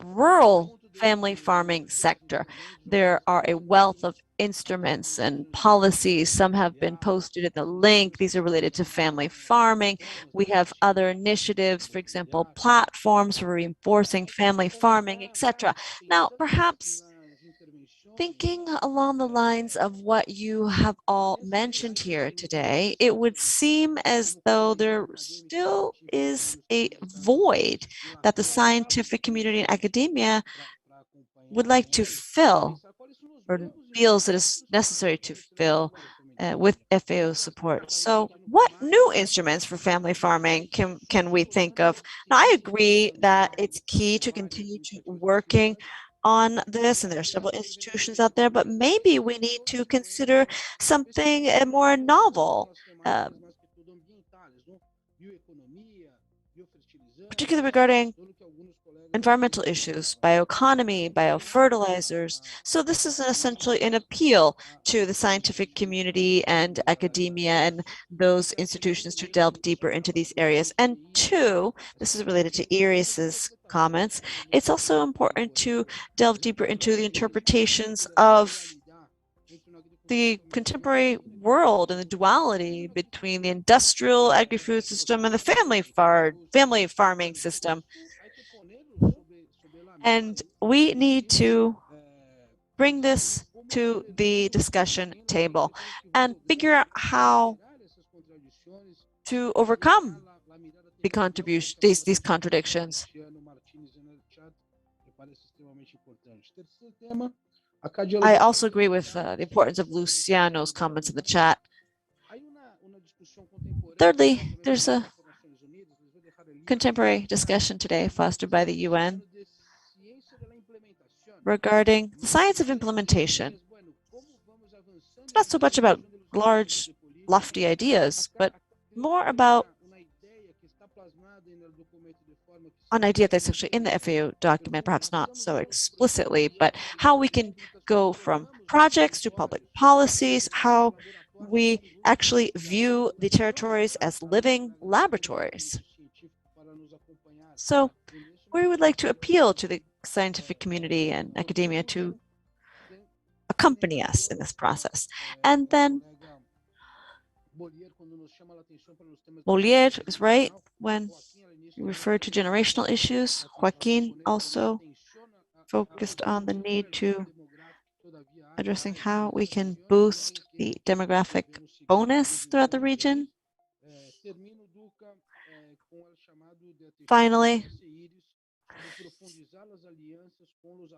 rural family farming sector. There are a wealth of instruments and policies. Some have been posted in the link. These are related to family farming. We have other initiatives, for example, platforms for reinforcing family farming, etc. Now, perhaps thinking along the lines of what you have all mentioned here today, it would seem as though there still is a void that the scientific community and academia would like to fill, or feels it is necessary to fill with FAO support. So what new instruments for family farming can we think of? Now, I agree that it's key to continue to working on this, and there are several institutions out there, but maybe we need to consider something more novel, particularly regarding environmental issues, bioeconomy, biofertilizers. So this is essentially an appeal to the scientific community and academia and those institutions to delve deeper into these areas. And 2, this is related to Iris's comments, it's also important to delve deeper into the interpretations of the contemporary world and the duality between the industrial agri-food system and the family farming system. And we need to bring this to the discussion table and figure out how to overcome these contradictions. I also agree with the importance of Luciano's comments in the chat. Thirdly, there's a contemporary discussion today fostered by the UN regarding the science of implementation. It's not so much about large, lofty ideas, but more about an idea that's actually in the FAO document, perhaps not so explicitly, but how we can go from projects to public policies, how we actually view the territories as living laboratories. So we would like to appeal to the scientific community and academia to accompany us in this process. And then Molière is right when you refer to generational issues. Joaquin also focused on the need to addressing how we can boost the demographic bonus throughout the region. Finally,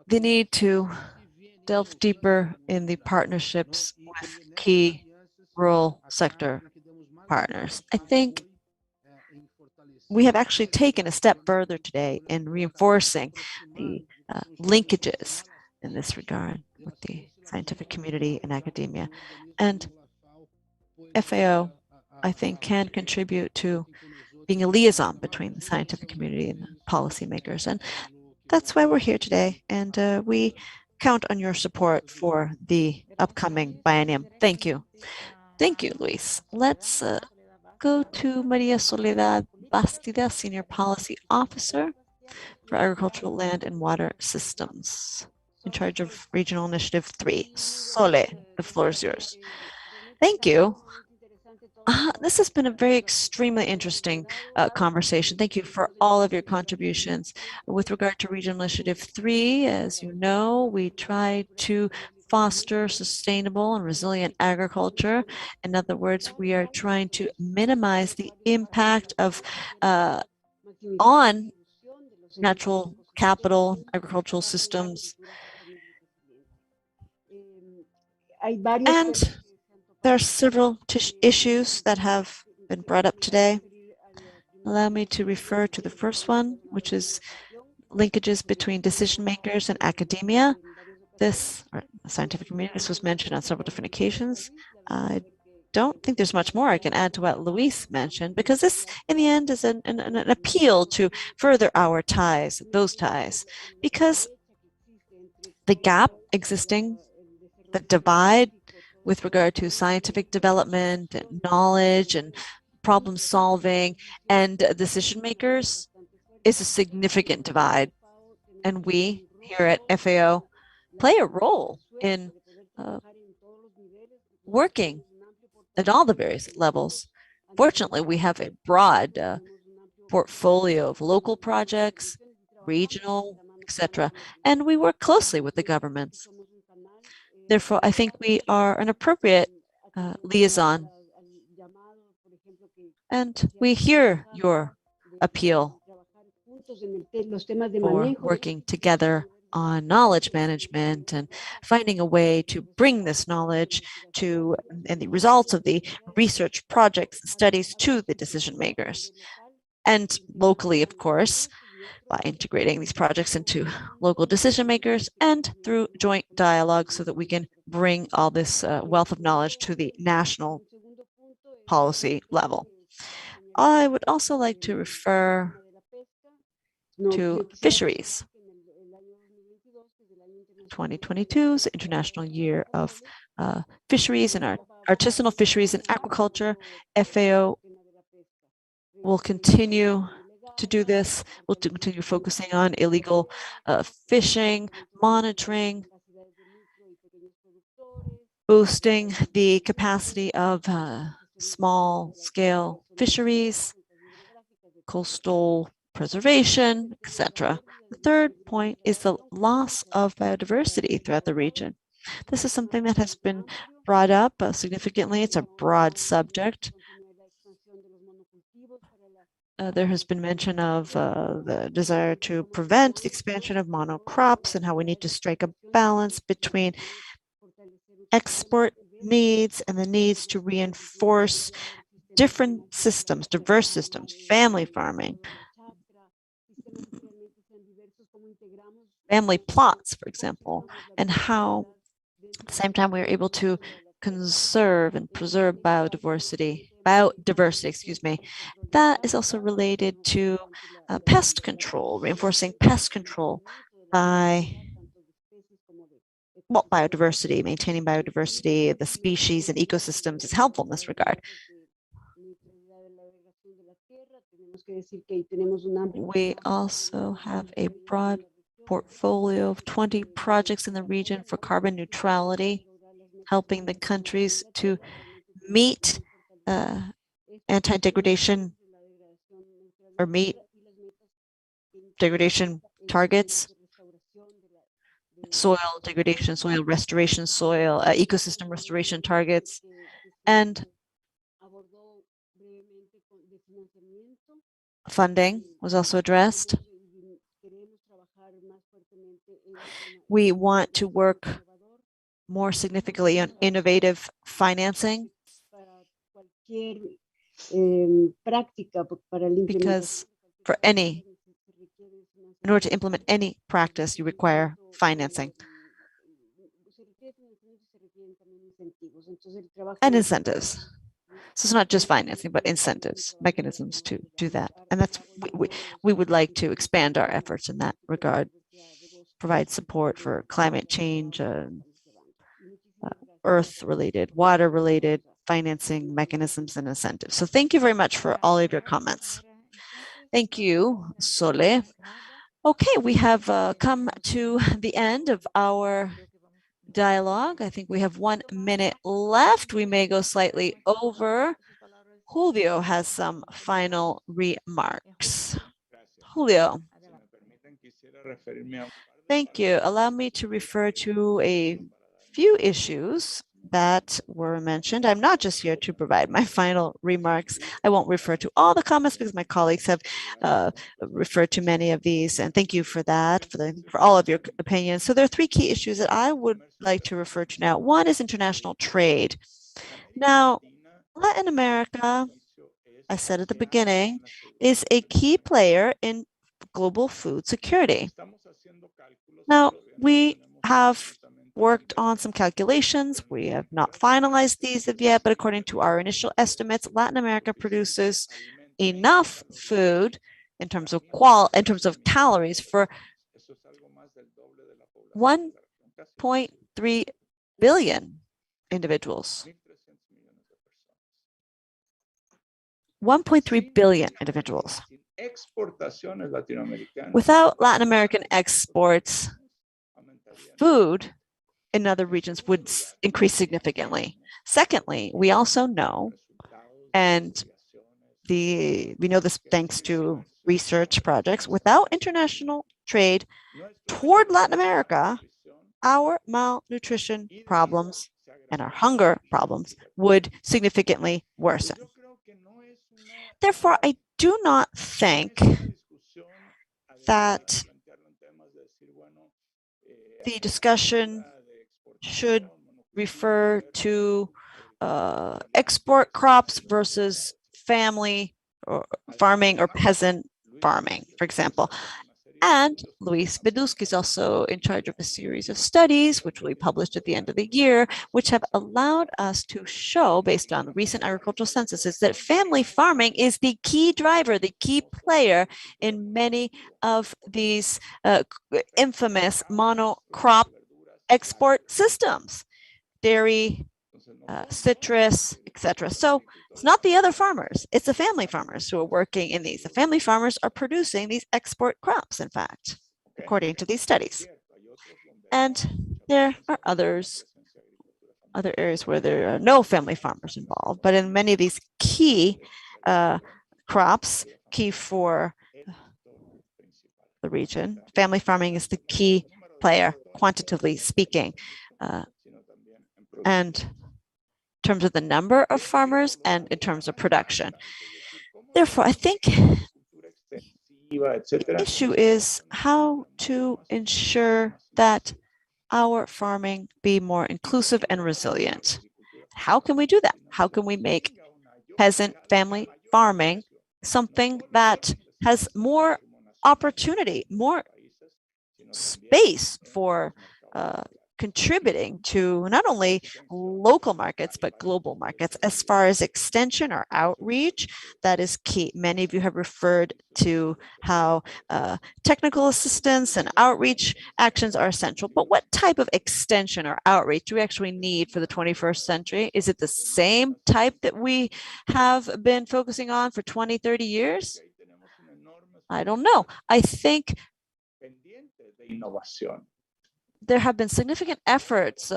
the need to delve deeper in the partnerships with key rural sector partners. I think we have actually taken a step further today in reinforcing the linkages in this regard with the scientific community and academia. And FAO, I think, can contribute to being a liaison between the scientific community and the policymakers. And that's why we're here today. And we count on your support for the upcoming biennium. Thank you. Thank you, Luis. Let's go to Maria Soledad Bastida, Senior Policy Officer for Agricultural Land and Water Systems, in charge of Regional Initiative 3. Sole, the floor is yours. Thank you. This has been a very extremely interesting conversation. Thank you for all of your contributions. With regard to Regional Initiative 3, as you know, we try to foster sustainable and resilient agriculture. In other words, we are trying to minimize the impact of on natural capital, agricultural systems. And there are several issues that have been brought up today. Allow me to refer to the first one, which is linkages between decision makers and academia. This, or the scientific community, this was mentioned on several different occasions. I don't think there's much more I can add to what Luis mentioned, because this, in the end, is an appeal to further our ties, those ties, because the gap existing, the divide with regard to scientific development and knowledge and problem solving and decision makers is a significant divide. And we here at FAO play a role in working at all the various levels. Fortunately, we have a broad portfolio of local projects, regional, etc., and we work closely with the governments. Therefore, I think we are an appropriate liaison, and we hear your appeal for working together on knowledge management and finding a way to bring this knowledge to and the results of the research projects and studies to the decision makers. And locally, of course, by integrating these projects into local decision makers and through joint dialogue so that we can bring all this wealth of knowledge to the national policy level. I would also like to refer to fisheries. 2022 is the International Year of Fisheries and Artisanal Fisheries and Aquaculture. FAO will continue to do this. We'll continue focusing on illegal fishing, monitoring, boosting the capacity of small-scale fisheries, coastal preservation, etc. The third point is the loss of biodiversity throughout the region. This is something that has been brought up significantly. It's a broad subject. There has been mention of the desire to prevent the expansion of monocrops and how we need to strike a balance between export needs and the needs to reinforce different systems, diverse systems, family farming, family plots, for example, and how at the same time we are able to conserve and preserve biodiversity, excuse me. That is also related to pest control, reinforcing pest control by biodiversity, maintaining biodiversity, the species and ecosystems is helpful in this regard. We also have a broad portfolio of 20 projects in the region for carbon neutrality, helping the countries to meet anti-degradation or meet degradation targets, soil degradation, soil restoration, soil ecosystem restoration targets, and funding was also addressed. We want to work more significantly on innovative financing because in order to implement any practice, you require financing and incentives. So it's not just financing, but incentives, mechanisms to do that. And that's we would like to expand our efforts in that regard, provide support for climate change, earth-related, water-related financing mechanisms and incentives. So thank you very much for all of your comments. Thank you, Sole. Okay, we have come to the end of our dialogue. I think we have 1 minute left. We may go slightly over. Julio has some final remarks. Julio. Thank you. Allow me to refer to a few issues that were mentioned. I'm not just here to provide my final remarks. I won't refer to all the comments because my colleagues have referred to many of these, and thank you for that, for all of your opinions. So there are three key issues that I would like to refer to now. One is international trade. Now, Latin America, I said at the beginning, is a key player in global food security. Now, we have worked on some calculations. We have not finalized these yet, but according to our initial estimates, Latin America produces enough food in terms of calories for 1.3 billion individuals. 1.3 billion individuals. Without Latin American exports, food in other regions would increase significantly. Secondly, we also know, and we know this thanks to research projects, without international trade toward Latin America, our malnutrition problems and our hunger problems would significantly worsen. Therefore, I do not think that the discussion should refer to export crops versus family or farming or peasant farming, for example. And Luis Bedusky is also in charge of a series of studies, which will be published at the end of the year, which have allowed us to show, based on the recent agricultural censuses, that family farming is the key driver, the key player in many of these infamous monocrop export systems, dairy, citrus, etc. So it's not the other farmers, it's the family farmers who are working in these. The family farmers are producing these export crops, in fact, according to these studies. And there are other areas where there are no family farmers involved, but in many of these key crops, key for the region, family farming is the key player, quantitatively speaking, and in terms of the number of farmers and in terms of production. Therefore, I think the issue is how to ensure that our farming be more inclusive and resilient. How can we do that? How can we make peasant family farming something that has more opportunity, more space for contributing to not only local markets, but global markets? As far as extension or outreach, that is key. Many of you have referred to how technical assistance and outreach actions are essential, but what type of extension or outreach do we actually need for the 21st century? Is it the same type that we have been focusing on for 20, 30 years? I don't know. I think there have been significant efforts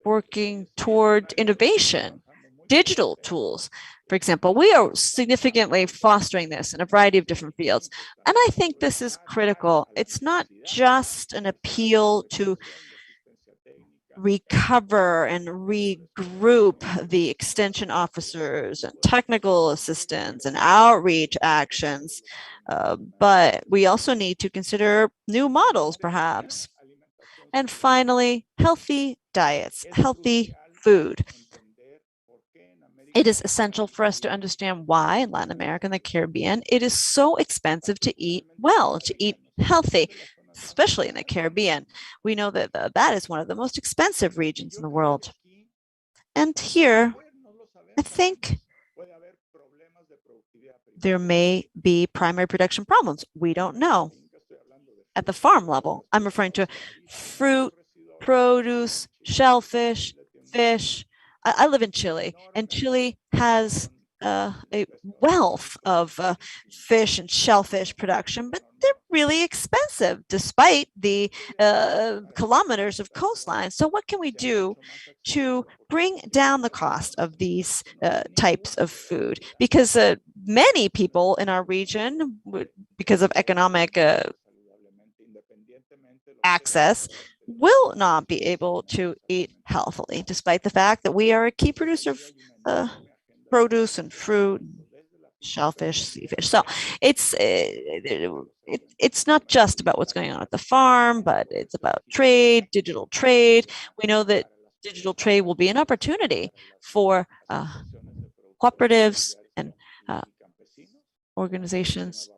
working toward innovation, digital tools. For example, we are significantly fostering this in a variety of different fields. And I think this is critical. It's not just an appeal to recover and regroup the extension officers and technical assistants and outreach actions, but we also need to consider new models, perhaps. And finally, healthy diets, healthy food. It is essential for us to understand why in Latin America and the Caribbean, it is so expensive to eat well, to eat healthy, especially in the Caribbean. We know that that is one of the most expensive regions in the world. And here, I think there may be primary production problems. We don't know. At the farm level, I'm referring to fruit, produce, shellfish, fish. I live in Chile, and Chile has a wealth of fish and shellfish production, but they're really expensive despite the kilometers of coastline. So what can we do to bring down the cost of these types of food? Because many people in our region, because of economic access, will not be able to eat healthily, despite the fact that we are a key producer of produce and fruit, shellfish, sea fish. So it's not just about what's going on at the farm, but it's about trade, digital trade. We know that digital trade will be an opportunity for cooperatives and organizations.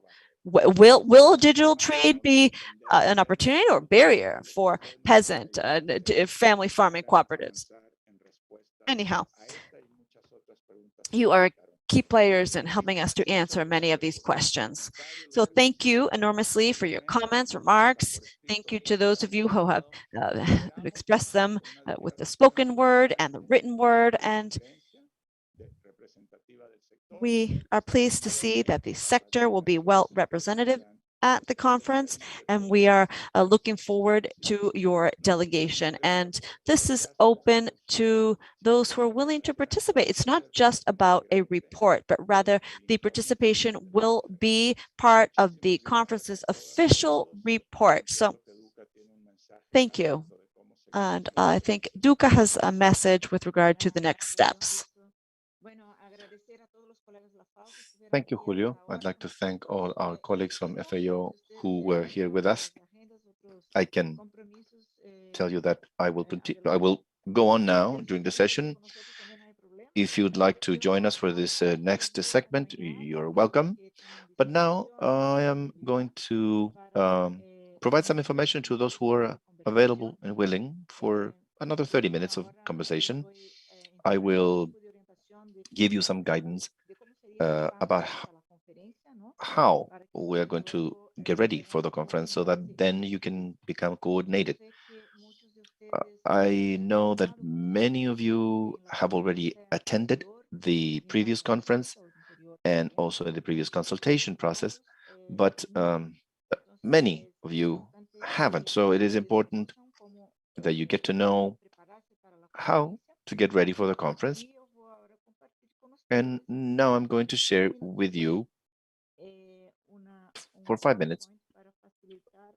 Will digital trade be an opportunity or barrier for peasant family farming cooperatives? Anyhow, you are key players in helping us to answer many of these questions. So thank you enormously for your comments, remarks. Thank you to those of you who have expressed them with the spoken word and the written word. And we are pleased to see that the sector will be well represented at the conference, and we are looking forward to your delegation. And this is open to those who are willing to participate. It's not just about a report, but rather the participation will be part of the conference's official report. So thank you. And I think Duca has a message with regard to the next steps. Thank you, Julio. I'd like to thank all our colleagues from FAO who were here with us. I can tell you that I will go on now during the session. If you'd like to join us for this next segment, you're welcome. But now I am going to provide some information to those who are available and willing for another 30 minutes of conversation. I will give you some guidance about how we're going to get ready for the conference so that then you can become coordinated. I know that many of you have already attended the previous conference and also the previous consultation process, but many of you haven't. So it is important that you get to know how to get ready for the conference. And now I'm going to share with you for 5 minutes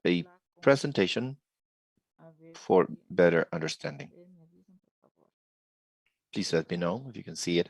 a presentation for better understanding. Please let me know if you can see it.